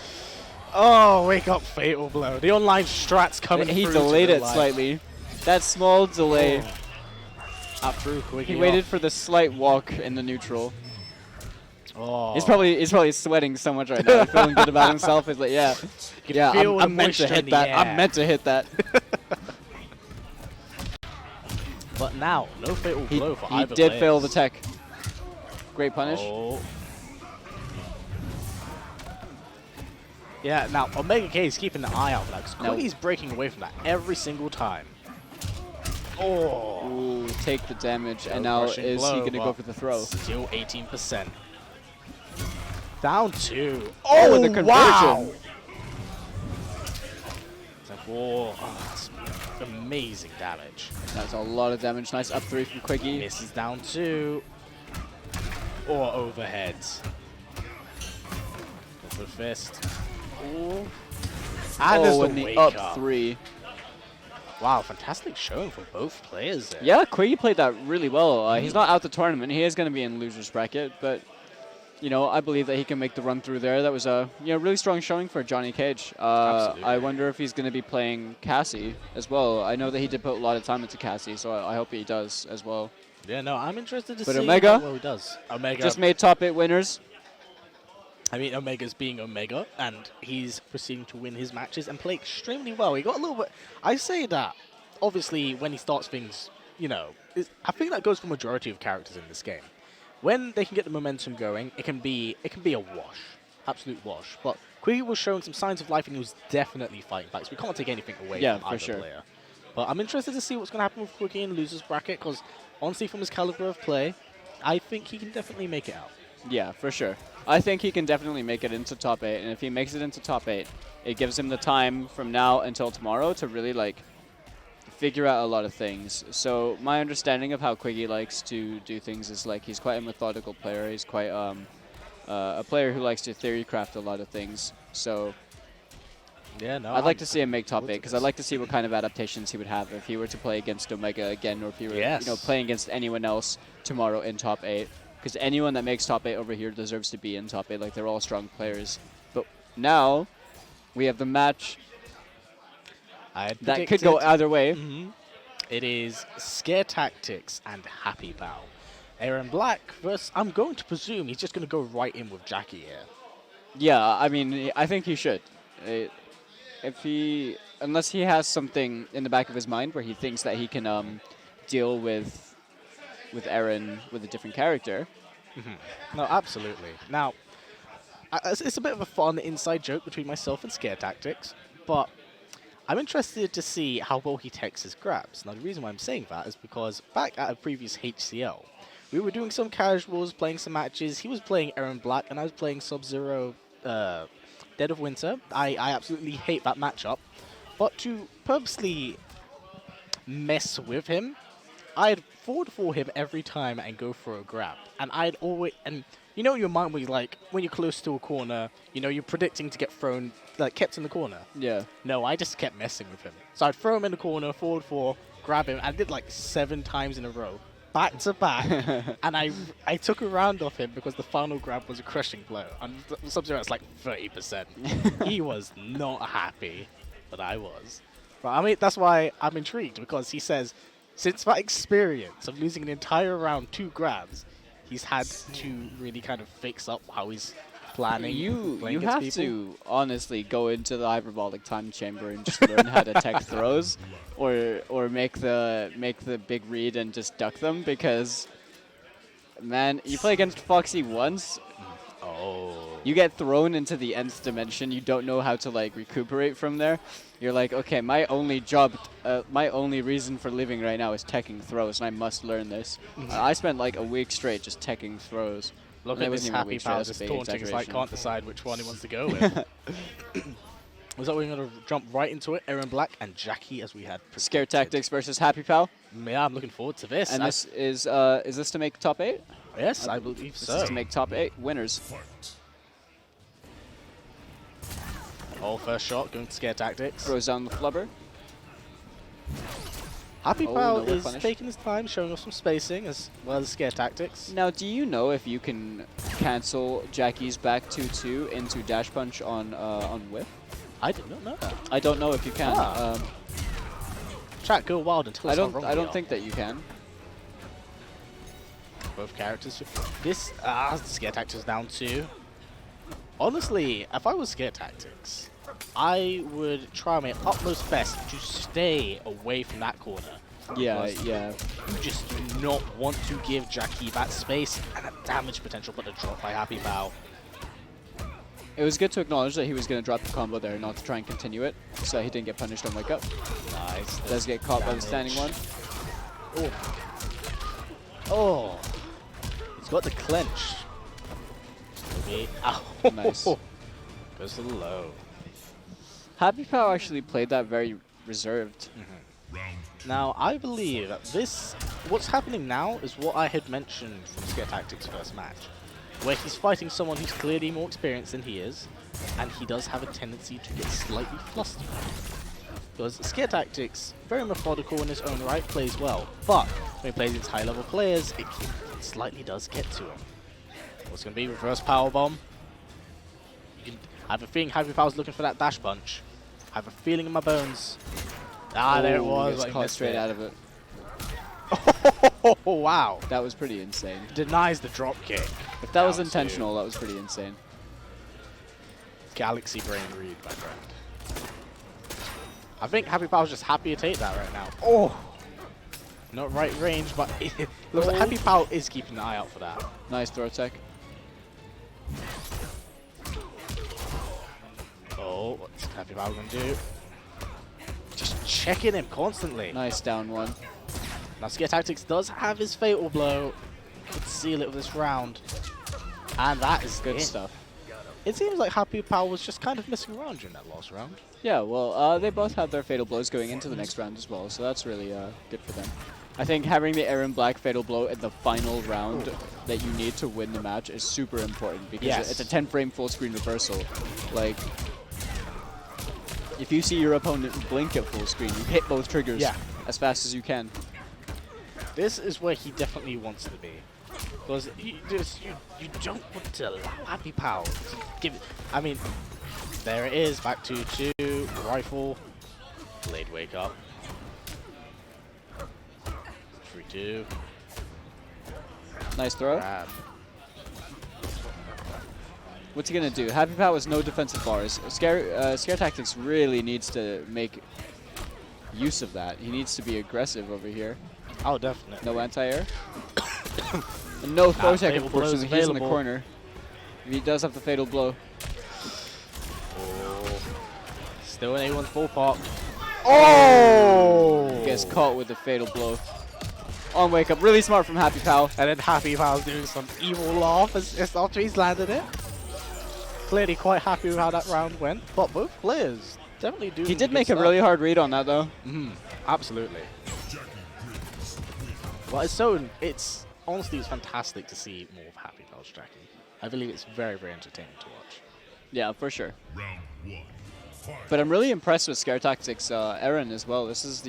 Oh, wake up fatal blow. The online strats coming through. He delayed it slightly. That small delay. Up through Quickie. He waited for the slight walk in the neutral. Oh. He's probably sweating so much right now. He's feeling good about himself. He's like, yeah, I'm meant to hit that. I'm meant to hit that. But now, no fatal blow for either He did players. fail the tech. Great punish. Oh. Yeah, now OmegaK is keeping an eye out for that because Quiggie's breaking away from that every single time. Oh. Ooh, take the damage. And now is he going to go for the throw? Still 18%. Down two. Oh, with the conversion. Wow. It's like, whoa. Oh, that's amazing damage. That's a lot of damage. Nice up three from Quickie. Misses down two. Or overheads. Go for the fist. Ooh. And there's and the up three. Wow, fantastic showing for both players there. Yeah, Quickie played that really well. He's not out the tournament. He is going to be in loser's bracket, but you know, I believe that he can make the run through there. That was a really strong showing for Johnny Cage. I wonder if he's going to be playing Cassie as well. I know that he did put a lot of time into Cassie, so I hope he does as well. Yeah, no, I'm interested to see Omega, how well he does. Omega just made top 8 winners. I mean, Omega's being Omega, and he's proceeding to win his matches and play extremely well. He got a little bit... I say that, obviously, when he starts things, you know, I think that goes for majority of characters in this game. When they can get the momentum going, it can be a wash, absolute wash. But Quickie was showing some signs of life, and he was definitely fighting back. So we can't take anything away from either player. But I'm interested to see what's going to happen with Quickie in losers bracket, because honestly, from his caliber of play, I think he can definitely make it out. Yeah, for sure. I think he can definitely make it into top 8, and if he makes it into top 8, it gives him the time from now until tomorrow to really like figure out a lot of things. So my understanding of how Quickie likes to do things is like he's quite a methodical player. He's quite a player who likes to theory craft a lot of things. So yeah, no, I'd like to see him make top 8 because I'd like to see what kind of adaptations he would have if he were to play against Omega again, or if he were playing against anyone else tomorrow in top 8. Because anyone that makes top 8 over here deserves to be in top 8. Like, they're all strong players. But now, we have the match that could go either way. It is Scaretactics and HappyPow. Aaron Black versus, I'm going to presume he's just going to go right in with Jackie here. Yeah, I mean, I think he should. Unless he has something in the back of his mind where he thinks that he can deal with Aaron with a different character. No, absolutely. Now, it's a bit of a fun inside joke between myself and Scaretactics, but I'm interested to see how well he takes his grabs. Now, the reason why I'm saying that is because back at a previous HCL, we were doing some casuals, playing some matches. He was playing Aaron Black, and I was playing Sub-Zero Dead of Winter. I absolutely hate that matchup, but to purposely mess with him, I'd forward for him every time and go for a grab. And I'd always, and you know in your mind where you're like, when you're close to a corner, you know, you're predicting to get thrown, like kept in the corner. Yeah. No, I just kept messing with him. So I'd throw him in the corner, forward 4, grab him, and I did like 7 times in a row. back to back, and I took a round off him because the final grab was a crushing blow. And Sub-Zero's like 30%. He was not happy, but I was. But I mean, that's why I'm intrigued, because he says, since that experience of losing an entire round 2 grabs, he's had to really kind of fix up how he's planning. You playing have against people. to honestly go into the hyperbolic time chamber and just learn how to tech throws, or make the big read and just duck them, because man, you play against Foxy once, you get thrown into the nth dimension. You don't know how to like recuperate from there. You're like, okay, my only job, my only reason for living right now is teching throws, and I must learn this. I spent like a week straight just teching throws. Look at this HappyPow just taunting, it's like can't decide which one he wants to go with. Was that we're going to jump right into it? Aaron Black and Jackie, as we had predicted. Scaretactics versus HappyPow. Yeah, I'm looking forward to this. And this is this to make top 8? Yes, I believe so. This is to make top 8 winners. All first shot going to Scaretactics. Throws down the flubber. HappyPow no is punish. taking his time, showing off some spacing as well as Scaretactics. Now, do you know if you can cancel Jackie's back 2-2 into dash punch on whip? I did not know that. I don't know if you can. Chat, go wild until I it's not don't. wrong I don't here. think that you can. Both characters. This Scaretactics down 2. Honestly, if I was Scaretactics, I would try my utmost best to stay away from that corner. Yeah, Because yeah. You just do not want to give Jackie that space and a damage potential, but a drop by HappyPow. It was good to acknowledge that he was going to drop the combo there, not to try and continue it, so he didn't get punished on wake up. Nice. Does get caught by the standing one. Oh. He's got the clench. Okay. Ow. Nice. Goes to the low. HappyPow actually played that very reserved. Now, I believe that what's happening now is what I had mentioned from Scaretactics' first match, where he's fighting someone who's clearly more experienced than he is, and he does have a tendency to get slightly flustered. Because Scaretactics, very methodical in his own right, plays well, but when he plays against high-level players, it slightly does get to him. What's going to be? Reverse powerbomb. I have a feeling HappyPow's looking for that dash punch. I have a feeling in my bones. Ah, there it was. Gets caught straight out of it. Oh, wow. That was pretty insane. Denies the drop kick. If that was Down intentional, that was pretty insane. Galaxy brain read, my friend. I think HappyPow's just happy to take that right now. Oh! Not right range, but it looks like HappyPow is keeping an eye out for that. Nice throw tech. Oh, what's HappyPow going to do? Just checking him constantly. Nice down one. Now, Scaretactics does have his Fatal Blow. Could seal it with this round. And that is Good it. stuff. It seems like HappyPow was just kind of messing around during that last round. Yeah, well, they both have their Fatal Blows going into the next round as well, so that's really good for them. I think having the Aaron Black Fatal Blow in the final round that you need to win the match is super important, because it's a 10-frame full-screen reversal. Like, if you see your opponent blink at full screen, you hit both triggers as fast as you can. This is where he definitely wants to be. Because you don't want to allow HappyPow to give it. I mean, there it is. Back to 2. Rifle. Blade wake up. 3-2. Nice throw. Grab. What's he going to do? HappyPow has no defensive bars. Scaretactics really needs to make use of that. He needs to be aggressive over here. Oh, definitely. No anti-air. And no throw tech, Fatal Blow's unfortunately. He's in the available. corner. He does have the Fatal Blow. Oh. Still in A1's ballpark. Oh! Gets caught with the Fatal Blow. On wake up. Really smart from HappyPow. And then HappyPow's doing some evil laugh as after he's landed it. Clearly quite happy with how that round went, but both players definitely do. He did make a really hard read on that, though. Absolutely. Well, it's honestly, it's fantastic to see more of HappyPow's Jackie. I believe it's very, very entertaining to watch. Yeah, for sure. Round 1. But I'm really impressed with Scaretactics Aaron as well. This is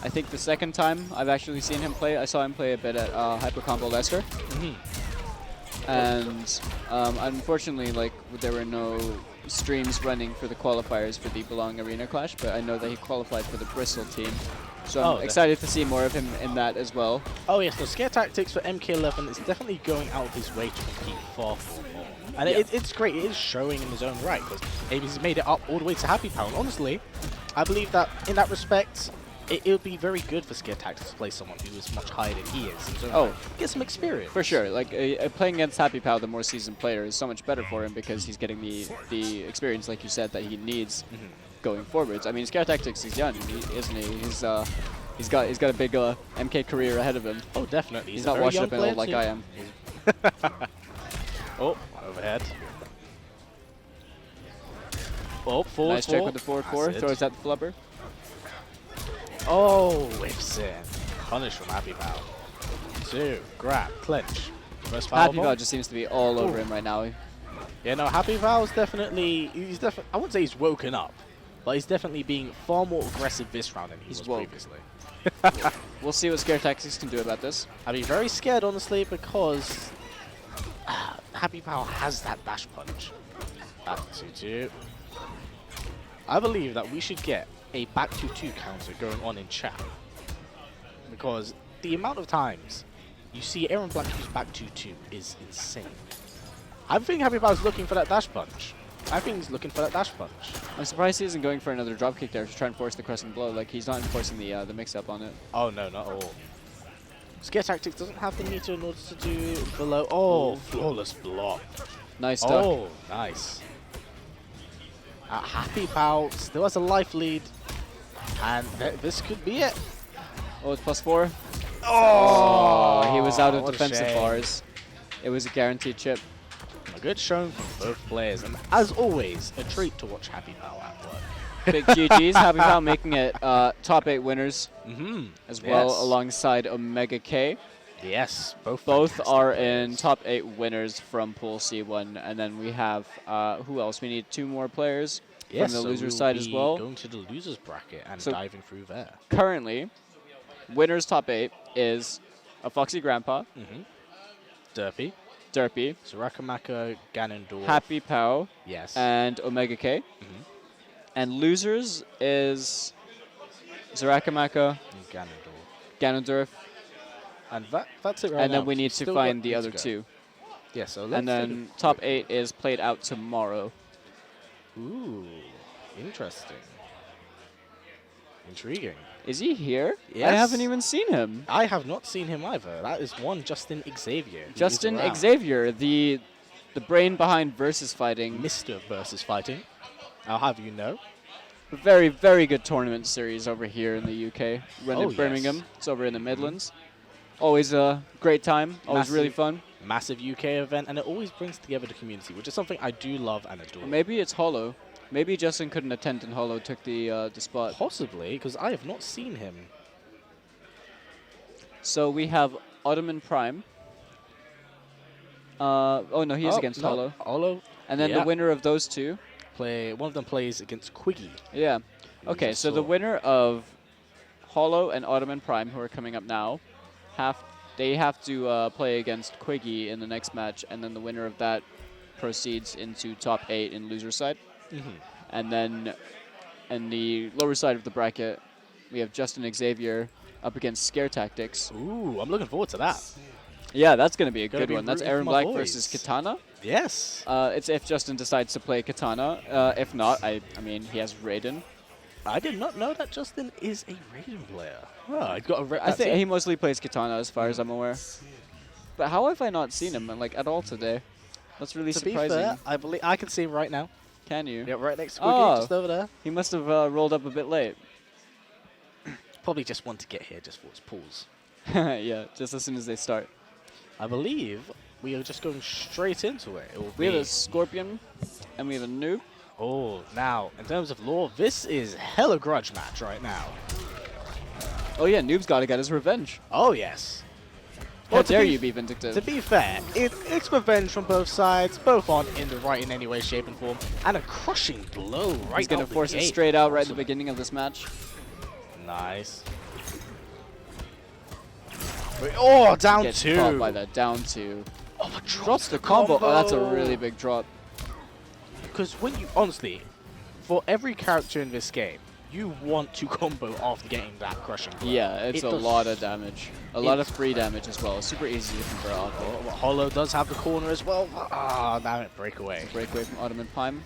I think the second time I've actually seen him play. I saw him play a bit at Hypercombo Leicester. And unfortunately, like, there were no streams running for the qualifiers for the Belong Arena Clash, but I know that he qualified for the Bristol team. So I'm excited to see more of him in that as well. Oh yes, the Scaretactics for MK11 is definitely going out of his way to compete far more. And it's great, it is showing in his own right, because he's made it up all the way to HappyPow. And honestly, I believe that in that respect, it would be very good for Scaretactics to play someone who is much higher than he is. So get some experience. For sure. Like playing against HappyPow, the more seasoned player, is so much better for him because he's getting the experience, like you said, that he needs going forwards. I mean, Scaretactics is young, isn't he? He's got a big MK career ahead of him. Oh, definitely. He's not washed up and old like I am. Oh, overhead. Oh, forward nice check with the forward 4. Throws at the flubber. Oh, whiffs in. Punish from HappyPow. 2, grab, clinch. First foul. HappyPow just seems to be all over him right now. Yeah, no, HappyPow's definitely, I wouldn't say he's woken up, but he's definitely being far more aggressive this round than he was previously. We'll see what Scaretactics can do about this. I'd be very scared, honestly, because HappyPow has that dash punch. Back 2-2. I believe that we should get a back 2-2 counter going on in chat, because the amount of times you see Aaron Black use back 2-2 is insane. I think HappyPow's looking for that dash punch. I think he's looking for that dash punch. I'm surprised he isn't going for another dropkick there to try and force the crescent blow. Like, he's not enforcing the mix-up on it. Oh, no, not at all. Scaretactics doesn't have the meter in order to do below. Oh, flawless block. Nice stuff. Oh, nice. HappyPow still has a life lead. And this could be it. Oh, it's +4. Oh, he was out of defensive bars. It was a guaranteed chip. A good showing from both players, and as always, a treat to watch HappyPow at work. Big GGs. HappyPow making it top 8 winners as well, alongside OmegaK. Yes, both are in top 8 winners from Pool C1, and then we have who else? We need 2 more players from the losers side as well. Going to the losers bracket and diving through there. Currently, winners top 8 is a Foxy Grandpa, Derpy, Sarakamaka, Ganondorf, HappyPow, and OmegaK. And losers is Zarakamaka, Ganondorf. And that's it right now. And then we need to find the other 2. Yeah, so and then top 8 is played out tomorrow. Ooh, interesting. Intriguing. Is he here? Yes. I haven't even seen him. I have not seen him either. That is one Justin Xavier. Justin Xavier, the brain behind Versus Fighting. Mr. Versus Fighting. I'll have you know. A very, very good tournament series over here in the UK. Run in Birmingham. It's over in the Midlands. Always a great time. Always really fun. Massive UK event, and it always brings together the community, which is something I do love and adore. Or maybe it's Hollow. Maybe Justin couldn't attend and Hollow took the spot. Possibly, because I have not seen him. So we have Ottoman Prime. Oh no, he is against Hollow. Hollow. And then the winner of those 2. One of them plays against Quickie. Yeah. Okay, so the winner of Hollow and Ottoman Prime, who are coming up now, they have to play against Quickie in the next match, and then the winner of that proceeds into top 8 in loser side. And then in the lower side of the bracket, we have Justin Xavier up against Scaretactics. Ooh, I'm looking forward to that. Yeah, that's going to be a good one. That's Aaron Black versus Katana. Yes. It's if Justin decides to play Katana. If not, I mean, he has Raiden. I did not know that Justin is a Raiden player. Oh, he's got a I think he mostly plays Katana, as far as I'm aware. But how have I not seen him at all today? That's really surprising. To be fair, I believe I can see him right now. Can you? Yeah, right next to Quickie, just over there. He must have rolled up a bit late. Probably just want to get here just for his pulls. Yeah, just as soon as they start. I believe we are just going straight into it. We have a Scorpion, and we have a Noob. Oh, now, in terms of lore, this is hella grudge match right now. Oh yeah, Noob's got to get his revenge. Oh, yes. How dare you be vindictive? To be fair, it's revenge from both sides. Both aren't in the right in any way, shape, and form. And a crushing blow right He's going to force the it gate. straight out right at the beginning of this match. Nice. Oh, down Gets 2. caught by that down 2. Oh, Drops the combo. Oh, that's a really big drop. Because when you, honestly, for every character in this game, you want to combo after getting that crushing blow. Yeah, it's a lot of damage. A lot of free damage as well. Super easy to convert off of. Hollow does have the corner as well. Ah, damn it, breakaway. Breakaway from Ottoman Prime.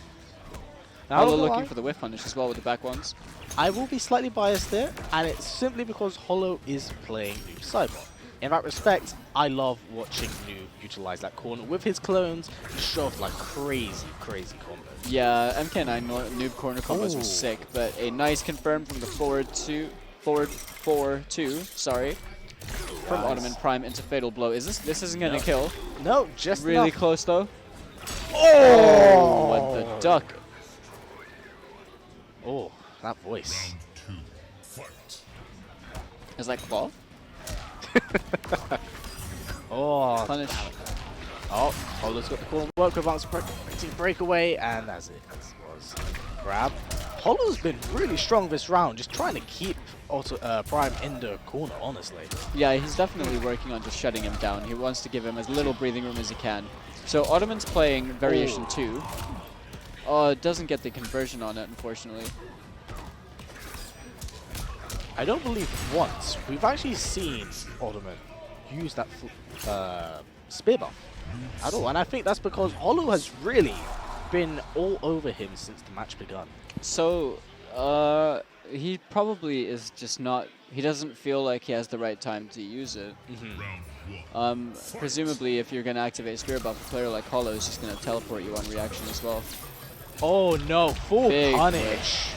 Now, Hollow looking for the whiff punish as well with the back ones. I will be slightly biased there, and it's simply because Hollow is playing Noob Cyber. In that respect, I love watching Noob utilize that corner with his clones to show off like crazy, crazy combos. Yeah, MK9 noob corner combos were sick, but a nice confirm from the forward 4-2, sorry, from Ottoman Prime into Fatal Blow. This isn't gonna kill? No, just really enough. close though. Oh, what the duck? Oh, that voice. Is that Claw? Oh, Punish. Oh, Hollow's got the corner work without breakaway, and as it was, grab. Hollow's been really strong this round, just trying to keep Prime in the corner, honestly. Yeah, he's definitely working on just shutting him down. He wants to give him as little breathing room as he can. So Ottoman's playing Variation 2. Oh, it doesn't get the conversion on it, unfortunately. I don't believe once we've actually seen Ottoman use that spear buff at all, and I think that's because Hollow has really been all over him since the match begun. So, he probably is just not, he doesn't feel like he has the right time to use it. Presumably, if you're going to activate Spirit Buff, a player like Hollow is just going to teleport you on reaction as well. Oh no, full Big punish.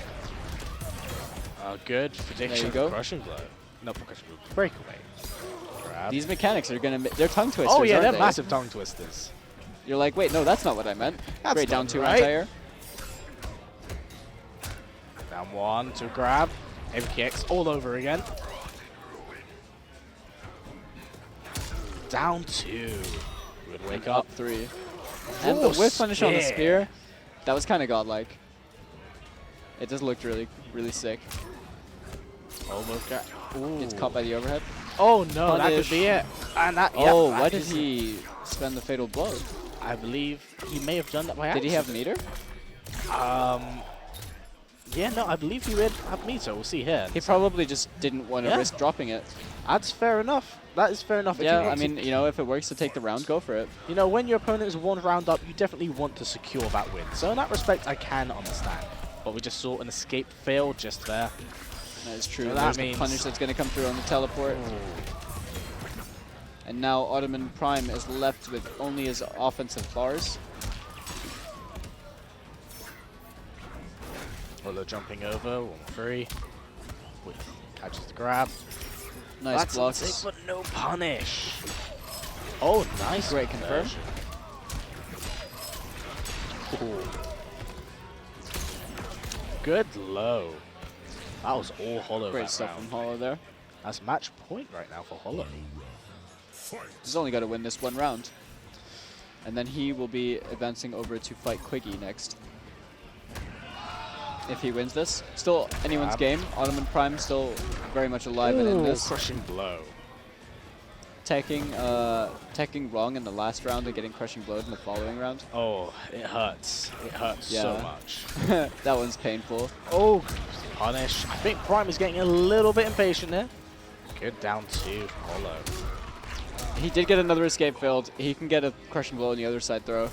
Good prediction. There you go. Crushing blow. No, crushing blow. Breakaway. Grab. These mechanics are going to, they're tongue twisters, Oh yeah, aren't they're they? massive tongue twisters. You're like, wait, no, that's not what I meant. That's Great, down not 2 right. anti-air. Down 1 to grab. MKX all over again. Down 2. Good wake up. 3. And the whiff punish on the spear, that was kind of godlike. It just looked really, really sick. Gets caught by the overhead. Oh no, that could Punish. be it. And that, Oh, yeah, why that did is- he spend the fatal blow? I believe he may have done that by Did he have accident. meter? Yeah, no, I believe he would have meter. We'll see here. He probably just didn't want to Yeah. risk dropping it. That's fair enough. That is fair enough. If you Yeah, I want to- mean, you know, if it works to take the round, go for it. you know, when your opponent is 1 round up, you definitely want to secure that win. So in that respect, I can understand. But we just saw an escape fail just there. That is true. So There's that the means- punish that's going to come through on the teleport. And now Ottoman Prime is left with only his offensive bars. Hollow jumping over, 1-3. Catches the grab. Nice That's blocks. sick, but no punish. Oh, nice. Great confirm. Ooh. Good low. That was all Hollow. Great that stuff round. from Hollow there. That's match point right now for Hollow. He's only got to win this 1 round. And then he will be advancing over to fight Quickie next. If he wins this. Still anyone's game. Ottoman Prime still very much alive and in this. Crushing blow. Teching wrong in the last round and getting crushing blowed in the following round. Oh, it hurts. It hurts so much. That one's painful. Oh, punish. I think Prime is getting a little bit impatient there. Good down 2 from Hollow. He did get another escape failed. He can get a crushing blow on the other side throw.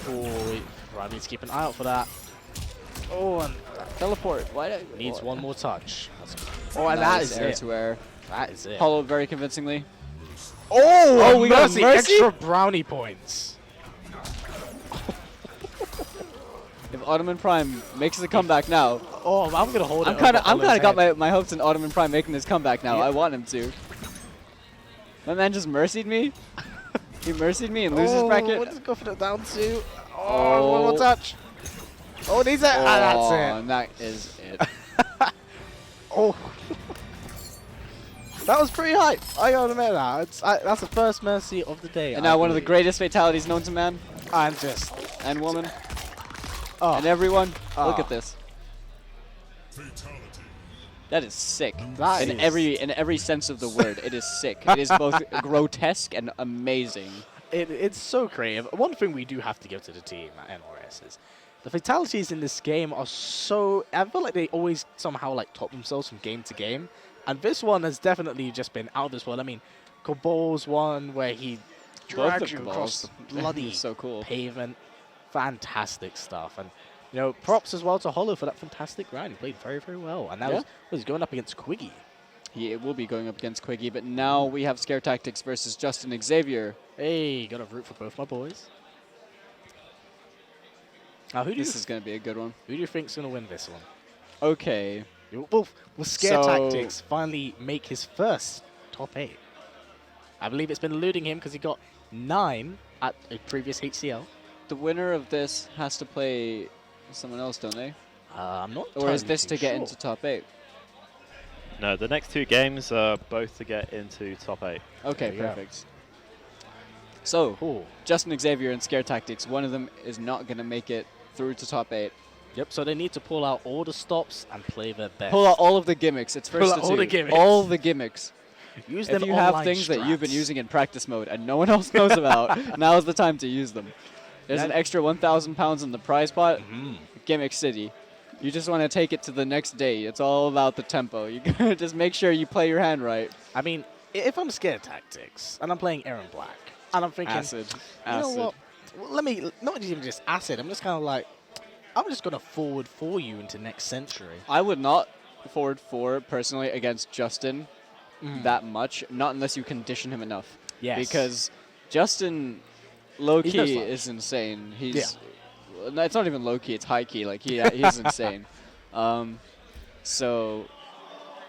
Oh, Prime needs to keep an eye out for that. Oh, and Teleport. Why needs what? 1 more touch. Oh, and that Nice is air it. to air. That is it. Hollow very convincingly. Oh, we got mercy. mercy? Extra brownie points. If Ottoman Prime makes a comeback now, Oh, I'm gonna hold it. I'm kind over of Hollow's got head. my hopes in Ottoman Prime making this comeback now. Yeah. I want him to. My man just mercied me. He mercied me and loses bracket. Let's go for the down 2. Oh, 1 more Oh. touch. Oh, needs it. Oh, That's and that is it. it. Oh. That was pretty hype. I gotta admit that. That's the first mercy of the day. And now one of the greatest fatalities known to man and woman and everyone. Look at this. That is sick. In every sense of the word, it is sick. It is both grotesque and amazing. It's so creative. One thing we do have to give to the team at NRS is the fatalities in this game are so... I feel like they always somehow like top themselves from game to game. And this one has definitely just been out of this world. I mean, Cabal's one where he drags you across the bloody so cool. pavement. Fantastic stuff. And, you know, props as well to Hollow for that fantastic round. He played very, very well. And that was going up against Quickie. He will be going up against Quickie, but now we have Scaretactics versus Justin and Xavier. Hey, gotta root for both my boys. Now, this is going to be a good one. Who do you think's going to win this one? Okay. Will Scaretactics finally make his first top 8? I believe it's been eluding him because he got 9 at a previous HCL. The winner of this has to play someone else, don't they? I'm not. Or is this to get into top 8? No, the next 2 games are both to get into top 8. Okay, perfect. So, Justin Xavier and Scaretactics, one of them is not going to make it through to top 8. Yep, so they need to pull out all the stops and play their best. Pull out all of the gimmicks. It's first to 2. All the gimmicks. All the gimmicks. Use them. If you have things that you've been using in practice mode and no one else knows about, now's the time to use them. There's an extra 1,000 pounds in the prize pot. Gimmick City. You just want to take it to the next day. It's all about the tempo. You gotta just make sure you play your hand right. I mean, if I'm Scaretactics and I'm playing Aaron Black and I'm thinking, Acid. You know what? Well, let me not even just acid. I'm just kind of like, I'm just gonna forward for you into next century. I would not forward 4 personally against Justin that much, not unless you condition him enough. Yes. Because Justin, low key, is insane. He's it's not even low key; it's high key. Like he's insane. So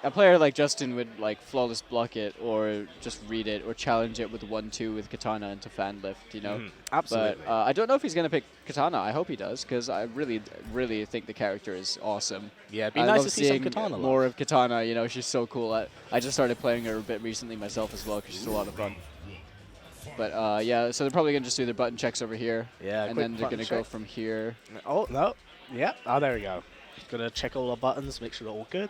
a player like Justin would like flawless block it, or just read it, or challenge it with 1-2 with Katana into fan lift. You know, absolutely. But I don't know if he's gonna pick Katana. I hope he does, because I really, really think the character is awesome. Yeah, it'd be nice to see some Katana. More of Katana. You know, she's so cool. I just started playing her a bit recently myself as well, because she's a lot of fun. But yeah, so they're probably gonna just do their button checks over here. Yeah, and then they're gonna go from here. Oh no, yeah. Oh, there we go. Gonna check all our buttons, make sure they're all good.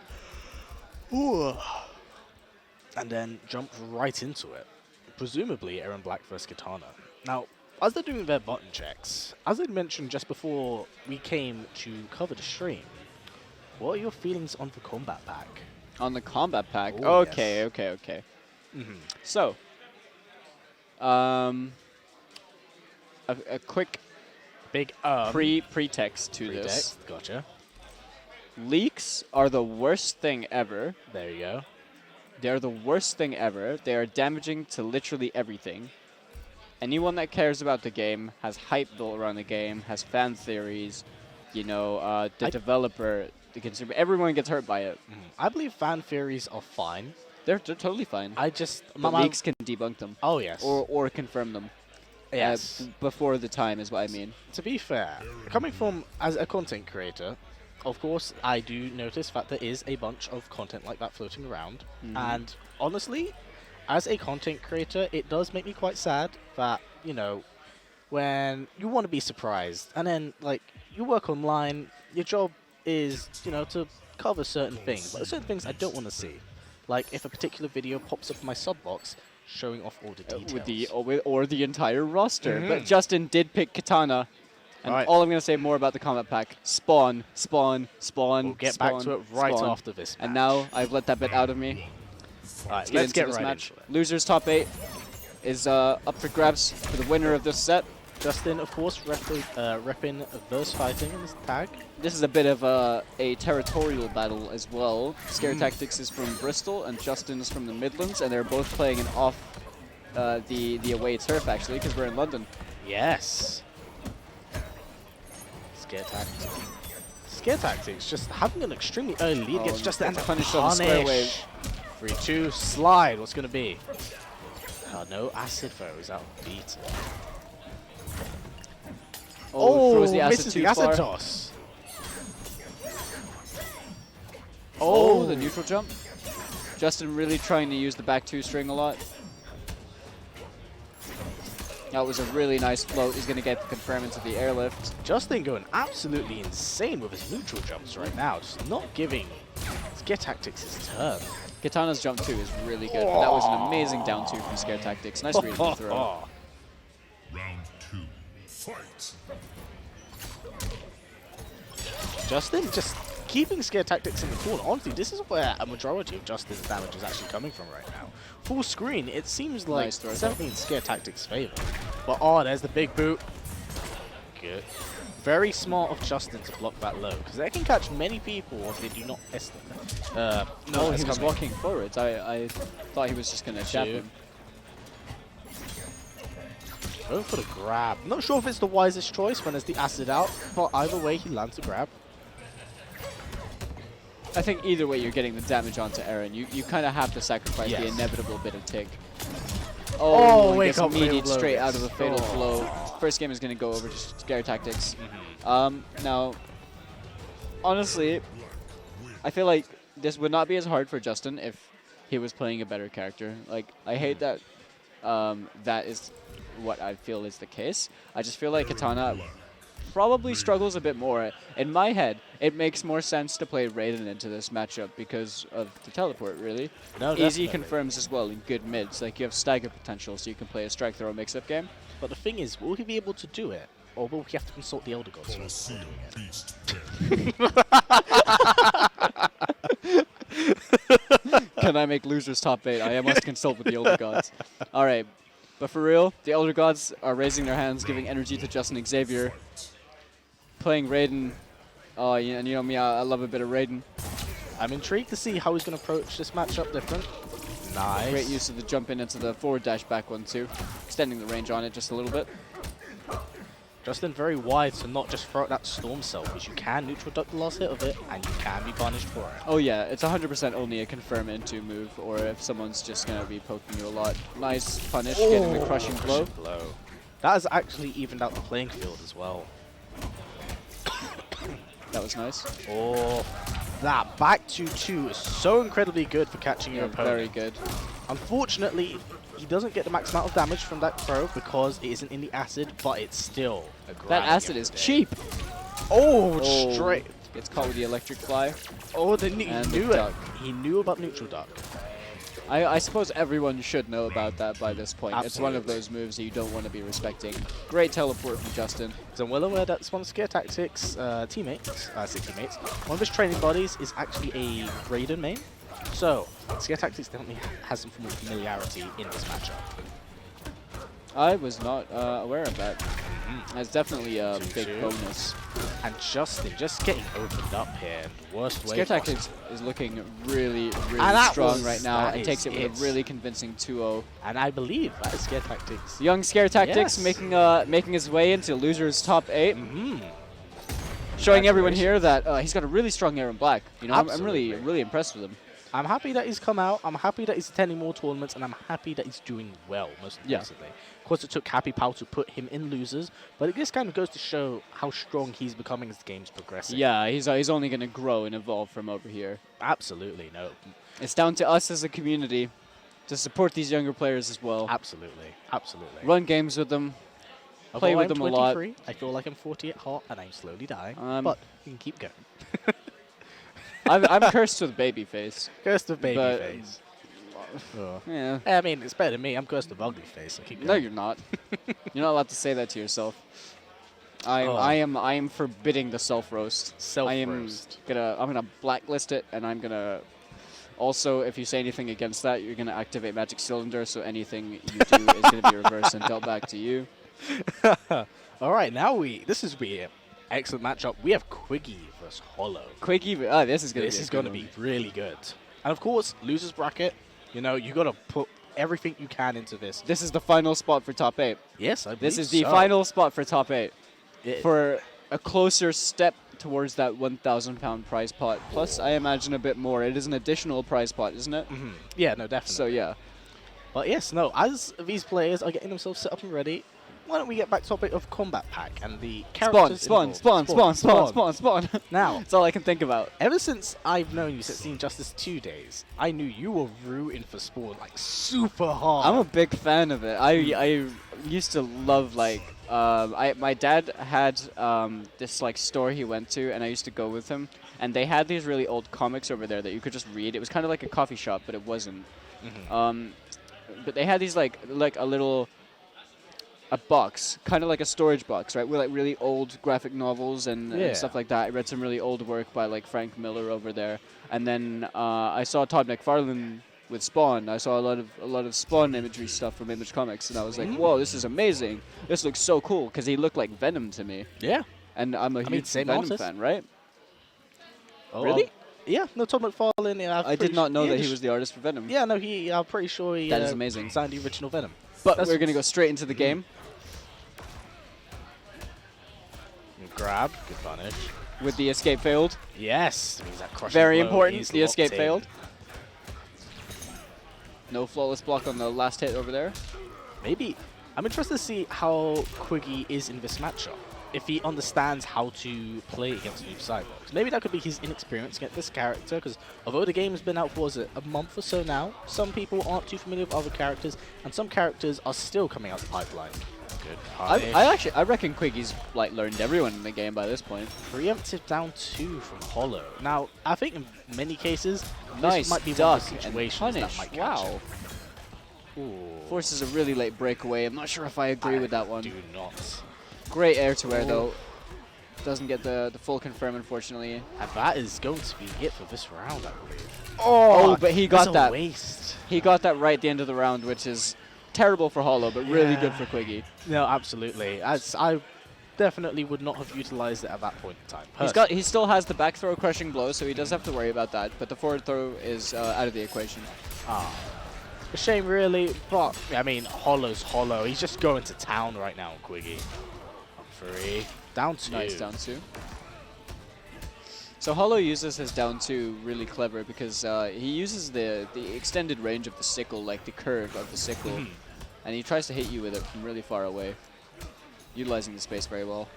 Ooh. And then jump right into it. Presumably Aaron Black versus Katana. Now, as they're doing their button checks, as I mentioned just before we came to cover the stream, what are your feelings on the combat pack? On the combat pack? Ooh, okay. So, a quick big pretext to this. Gotcha. Leaks are the worst thing ever. There you go. They're the worst thing ever. They are damaging to literally everything. Anyone that cares about the game, has hype built around the game, has fan theories, you know, the developer, the consumer, everyone gets hurt by it. I believe fan theories are fine. They're totally fine. But leaks can debunk them. Oh, yes. Or confirm them. Yes. Before the time is what I mean. To be fair, coming from as a content creator, of course, I do notice that there is a bunch of content like that floating around. And honestly, as a content creator, it does make me quite sad that, you know, when you want to be surprised and then, like, you work online, your job is, you know, to cover certain things. But certain things I don't want to see. Like if a particular video pops up in my sub box showing off all the details. Or the entire roster. But Justin did pick Katana. And all I'm going to say more about the combat pack, spawn. We'll get back to it right after this match. And now I've let that bit out of me. Alright, let's get right into it. Losers top 8 is up for grabs for the winner of this set. Justin, of course, repping verse fighting in this tag. This is a bit of a territorial battle as well. Scaretactics is from Bristol and Justin is from the Midlands, and they're both playing off the away turf actually, because we're in London. Yes. Scaretactics just having an extremely early lead against Justin and punish on the square wave. 3-2 slide. What's going to be? Oh, no acid though. Is that beat? Throws the acid misses too the acid far. toss. The neutral jump. Justin really trying to use the back 2 string a lot. That was a really nice float. He's going to get the confirm into the airlift. Justin going absolutely insane with his neutral jumps right now. Just not giving Scaretactics his turn. Katana's jump 2 is really good. But that was an amazing down 2 from Scaretactics. Nice read of the throw. Round 2, fight. Justin just keeping Scaretactics in the corner. Honestly, this is where a majority of Justin's damage is actually coming from right now. Full screen, it seems like Nice throw. 17 Scaretactics' favor. But oh, there's the big boot. Good. Very smart of Justin to block that low, because they can catch many people if they do not estimate. No, he was walking forwards. I thought he was just going to jab him. Going for the grab. Not sure if it's the wisest choice when there's the acid out, but either way, he lands a grab. I think either way you're getting the damage onto Aaron. You kind of have to sacrifice the inevitable bit of tick. Oh, he gets immediate straight out of the fatal blow. First game is going to go over to Scaretactics. Now, honestly, I feel like this would not be as hard for Justin if he was playing a better character. Like, I hate that that is what I feel is the case. I just feel like Katana probably struggles a bit more. In my head, it makes more sense to play Raiden into this matchup because of the teleport, really. No, Easy confirms as well in good mids. Like, you have stagger potential, so you can play a strike throw mix-up game. But the thing is, will he be able to do it? Or will he have to consult the Elder Gods first? Can I make losers top 8? I must consult with the Elder Gods. All right. But for real, the Elder Gods are raising their hands, giving energy to Justin and Xavier. Playing Raiden. Oh, yeah, and you know me, I love a bit of Raiden. I'm intrigued to see how he's going to approach this matchup different. Nice. Great use of the jump in into the forward dash back one, too. Extending the range on it just a little bit. Justin very wide to not just throw out that Storm Cell, because you can neutral duck the last hit of it, and you can be punished for it. Oh yeah, it's 100% only a confirm into move, or if someone's just going to be poking you a lot. Nice punish, getting the crushing blow. That has actually evened out the playing field as well. That was nice. Oh, that back 2-2 is so incredibly good for catching your opponent. Very good. Unfortunately, he doesn't get the max amount of damage from that throw because it isn't in the acid, but it's still a grind. That acid is cheap. Oh, straight. Gets caught with the electric fly. Oh, he knew it. He knew about neutral duck. I suppose everyone should know about that by this point. Absolutely. It's one of those moves that you don't want to be respecting. Great teleport from Justin. So I'm well aware that's one of Scaretactics' teammates, one of his training buddies is actually a Raiden main. So, Scaretactics definitely has some form of familiarity in this matchup. I was not aware of that. That's definitely a big bonus. And Justin just getting opened up here. Worst way. Scaretactics is looking really strong right now and takes it with a really convincing 2-0. And I believe that is Scaretactics. Young Scaretactics making his way into losers top 8. Showing everyone here that he's got a really strong Aaron Black. You know, I'm really impressed with him. I'm happy that he's come out. I'm happy that he's attending more tournaments, and I'm happy that he's doing well, most importantly. Of course, it took HappyPow to put him in losers, but it just kind of goes to show how strong he's becoming as the game's progressing. Yeah, he's only going to grow and evolve from over here. Absolutely, no. It's down to us as a community to support these younger players as well. Absolutely, absolutely. Run games with them, play with them a lot. I feel like I'm 40 at heart, and I'm slowly dying, but you can keep going. I'm cursed with babyface. Cursed with babyface. Yeah. I mean, it's better than me. I'm cursed with ugly face. So keep going. No, you're not. You're not allowed to say that to yourself. I am forbidding the self roast. I'm gonna blacklist it, and I'm gonna also, if you say anything against that, you're gonna activate Magic Cylinder. So anything you do is gonna be reversed and dealt back to you. All right, now this is weird. Excellent matchup. We have Quickie versus Hollow. Quickie, this is going to be really good. And of course, losers bracket. You know, you got to put everything you can into this. This is the final spot for top 8. Yes, I believe This is the final spot for top 8. For a closer step towards that 1,000 pound prize pot. Plus, I imagine a bit more. It is an additional prize pot, isn't it? Yeah, no, definitely. So, yeah. But yes, no, as these players are getting themselves set up and ready, why don't we get back to the topic of Combat Pack and the characters Spawn. Now, that's all I can think about. ever since I've known you since Injustice 2 days, I knew you were rooting for Spawn like super hard. I'm a big fan of it. I used to love like my dad had this like store he went to, and I used to go with him, and they had these really old comics over there that you could just read. It was kind of like a coffee shop, but it wasn't. But they had these like a box, kind of like a storage box, right, with like really old graphic novels and stuff like that. I read some really old work by like Frank Miller over there, and then I saw Todd McFarlane with Spawn. I saw a lot of Spawn imagery stuff from Image Comics, and I was like, whoa, this is amazing. This looks so cool, because he looked like Venom to me. Yeah. And I'm a huge Venom fan, right? Oh, really? Yeah, no, Todd McFarlane. Yeah, I did not know that he was the artist for Venom. Yeah, no, I'm pretty sure he that is amazing. designed the original Venom. But we're going to go straight into the game. Grab, good punish. With the escape failed. Yes. That very blow, important. The escape in. failed. No flawless block on the last hit over there. Maybe. I'm interested to see how Quickie is in this matchup. If he understands how to play against Noob Cyborgs. Maybe that could be his inexperience against this character, because although the game has been out for, was it, a month or so now, some people aren't too familiar with other characters, and some characters are still coming out the pipeline. Good punish. I reckon Quiggie's like learned everyone in the game by this point. Preemptive down 2 from Hollow. Now, I think in many cases, nice this might be duck one of the situations that might catch him. Ooh. Forces a really late breakaway. I'm not sure if I agree with that one. Do not. Great air-to-air, though. Doesn't get the full confirm, unfortunately. And that is going to be it for this round, I believe. Oh, but he got that. Waste. He got that right at the end of the round, which is terrible for Hollow, but really good for Quickie. No, absolutely. I definitely would not have utilized it at that point in time. He still has the back throw crushing blow, so he does have to worry about that, but the forward throw is out of the equation. A shame, really, but, I mean, Hollow's Hollow. He's just going to town right now, Quickie. 3. Down 2. Nice down 2. So Hollow uses his down 2 really clever because he uses the extended range of the sickle, like the curve of the sickle, and he tries to hit you with it from really far away, utilizing the space very well.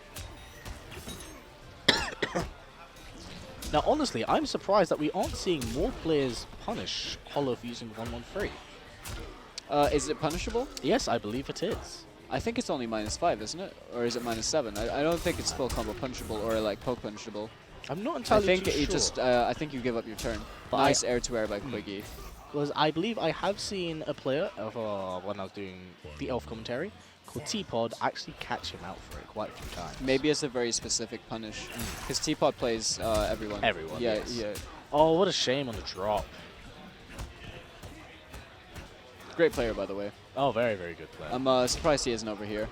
Now, honestly, I'm surprised that we aren't seeing more players punish Hollow for using 1-1-3. Is it punishable? Yes, I believe it is. I think it's only -5, isn't it? Or is it -7? I don't think it's full combo punishable or like poke punishable. I'm not entirely sure. I think you give up your turn. But nice air-to-air by Quickie. Because I believe I have seen a player when I was doing the Elf commentary called T-Pod actually catch him out for it quite a few times. Maybe it's a very specific punish. Because T-Pod plays everyone. Everyone, yeah, yes. Yeah. Oh, what a shame on the drop. Great player, by the way. Oh, very, very good player. I'm surprised he isn't over here.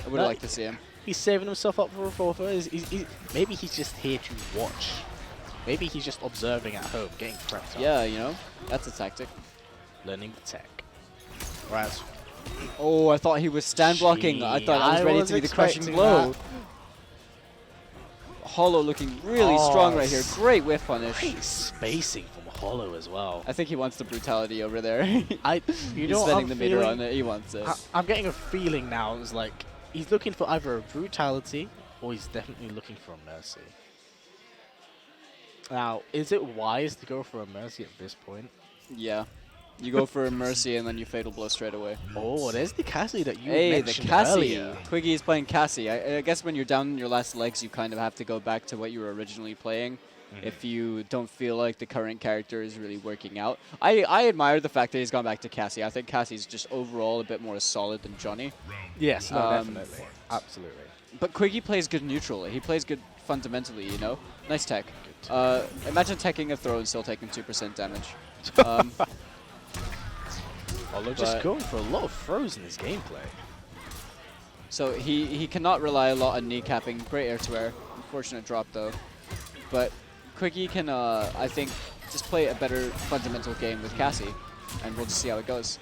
I would like to see him. He's saving himself up for a 4-4. Maybe he's just here to watch. Maybe he's just observing at home, getting prepped up. Yeah, you know, that's a tactic. Learning the tech. Right. Oh, I thought he was stand blocking. I thought I was ready to be the crushing blow. Hollow looking really strong right here. Great whiff punish. Great spacing from Hollow as well. I think he wants the brutality over there. He's spending the meter on it. He wants it. I'm getting a feeling now. It's like he's looking for either a brutality or he's definitely looking for a mercy. Now, is it wise to go for a mercy at this point? Yeah. You go for a mercy and then you fatal blow straight away. Oh, there's the Cassie that you the mentioned Cassie. earlier. Quickie is playing Cassie. I guess when you're down in your last legs, you kind of have to go back to what you were originally playing. If you don't feel like the current character is really working out. I admire the fact that he's gone back to Cassie. I think Cassie's just overall a bit more solid than Johnny. Yes, no, definitely. Absolutely. But Quickie plays good neutral. He plays good fundamentally, you know? Nice tech. Imagine teching a throw and still taking 2% damage. Although just going for a lot of throws in his gameplay. So he cannot rely a lot on kneecapping. Great air-to-air. Unfortunate drop, though. But Quickie can, I think, just play a better fundamental game with Cassie, and we'll just see how it goes.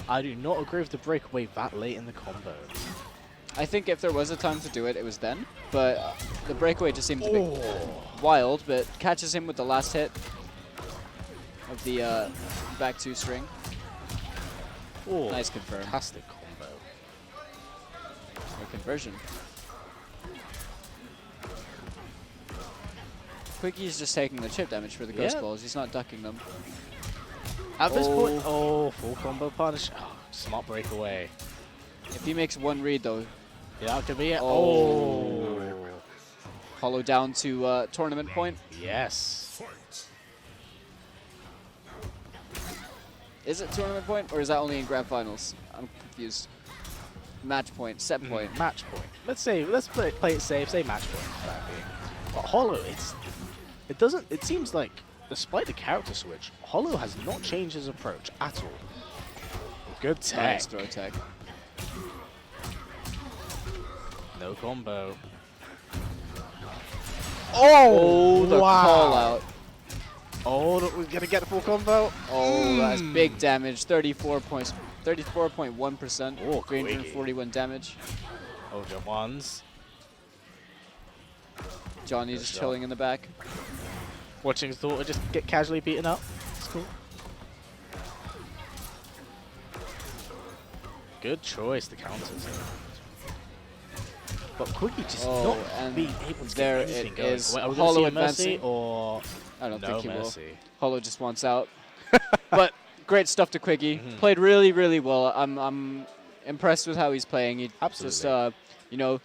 I do not agree with the breakaway that late in the combo. I think if there was a time to do it, it was then. But the breakaway just seems a bit wild, but catches him with the last hit of the back 2 string. Oh, nice confirm. Fantastic combo. Or conversion. Quickie's just taking the chip damage for the Ghost Balls. He's not ducking them. At this point, full combo punish. Oh, smart breakaway. If he makes one read, though. Yeah, that could be it. Hollow down to tournament point. Yes. Is it tournament point, or is that only in grand finals? I'm confused. Match point, set point. Match point. Let's play it safe. Say match point. But Hollow, it seems like, despite the character switch, Hollow has not changed his approach at all. Good tech. Nice throw tech. No combo. The call out. Oh, we're gonna get the full combo. Oh, that's big damage. 34.1%. Oh, 341 damage. Over ones. Johnny just chilling in the back. Watching his daughter just get casually beaten up. It's cool. Good choice, the counters. But Quickie just not being able to get anything going. Is Wait, Hollow advancing advancing? Or I don't no think he mercy. will. Hollow just wants out. But great stuff to Quickie. Played really, really well. I'm impressed with how he's playing. He just, you know,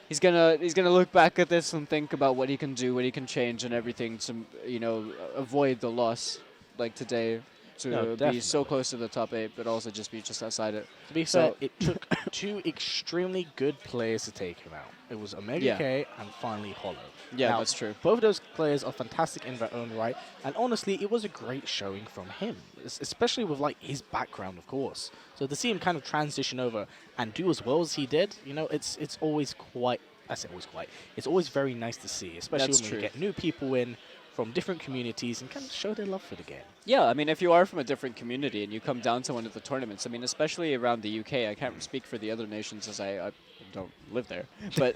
he's gonna look back at this and think about what he can do, what he can change, and everything to, you know, avoid the loss like today. To be so close to the top 8, but also just be just outside it. To be fair, it took 2 extremely good players to take him out. It was OmegaK and finally Hollow. Yeah, now, that's true. Both of those players are fantastic in their own right, and honestly, it was a great showing from him, especially with like his background, of course. So to see him kind of transition over and do as well as he did, you know, it's always quite. I say always quite. It's always very nice to see, especially when we get new people in from different communities and kind of show their love for the game. Yeah, I mean, if you are from a different community and you come down to one of the tournaments, I mean, especially around the UK, I can't speak for the other nations as I don't live there, but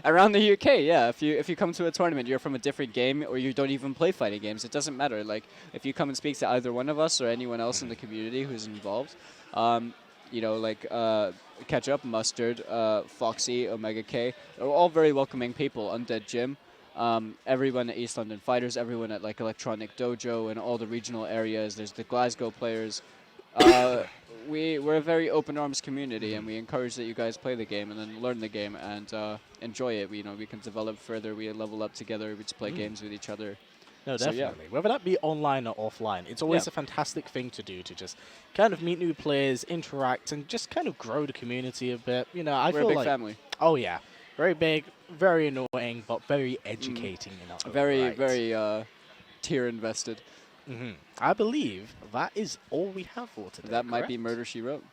around the UK, yeah, if you come to a tournament, you're from a different game or you don't even play fighting games, it doesn't matter. Like, if you come and speak to either one of us or anyone else in the community who's involved, you know, like Ketchup, Mustard, Foxy, OmegaK, are all very welcoming people. Undead Jim. Everyone at East London Fighters, everyone at like Electronic Dojo and all the regional areas. There's the Glasgow players. We're a very open arms community, and we encourage that you guys play the game and then learn the game and enjoy it. We can develop further. We level up together. We just play games with each other. No, definitely. Whether that be online or offline, it's always a fantastic thing to do, to just kind of meet new players, interact, and just kind of grow the community a bit. You know, We're feel a big like family. Oh yeah, very big, very annoying, but very educating. Very tier invested. I believe that is all we have for today. That might be Murder, She Wrote.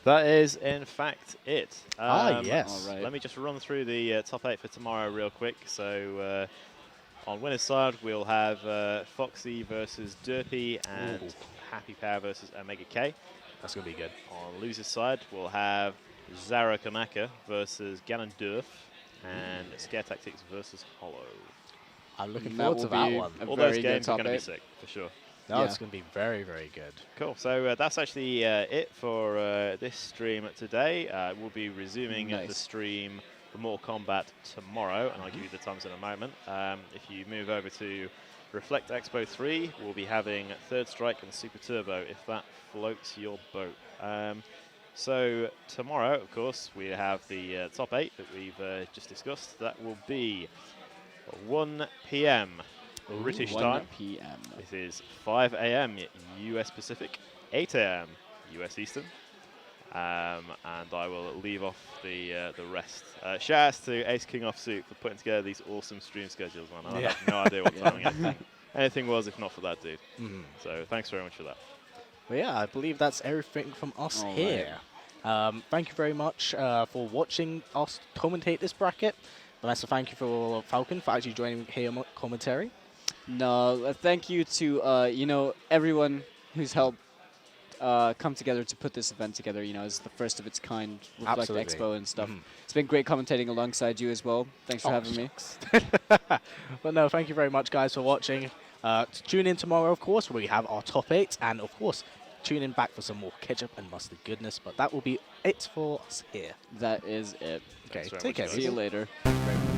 That is, in fact, it. Yes. All right. Let me just run through the top 8 for tomorrow real quick. So on winner's side, we'll have Foxy versus Derpy and HappyPow versus OmegaK. That's going to be good. On loser's side, we'll have Zara Kanaka versus Ganondorf and Scaretactics versus Hollow. I'm looking forward to that one. All those games are going to be sick, for sure. No, it's going to be very, very good. Cool. So that's actually it for this stream today. We'll be resuming the stream for Mortal Kombat tomorrow, and I'll give you the times in a moment. If you move over to Reflect Expo 3, we'll be having Third Strike and Super Turbo, if that floats your boat. So tomorrow, of course, we have the top 8 that we've just discussed. That will be 1 p.m. British time. 1 p.m. It is 5 a.m. US Pacific, 8 a.m. US Eastern. And I will leave off the rest. Shout outs to Ace King Off Suit for putting together these awesome stream schedules, man. I have no idea what timing anything was if not for that dude. So thanks very much for that. But yeah, I believe that's everything from us here. Thank you very much for watching us commentate this bracket. Vanessa, thank you for Falkun for actually joining here on commentary. No, thank you to you know, everyone who's helped come together to put this event together. You know, it's the first of its kind, Reflect Expo and stuff. It's been great commentating alongside you as well. Thanks for having me. But no, thank you very much, guys, for watching. Tune in tomorrow, of course, where we have our top 8, and of course, tune in back for some more ketchup and mustard goodness. But that will be it for us here. That is it. Okay, Thanks very take much, care. See you people. later.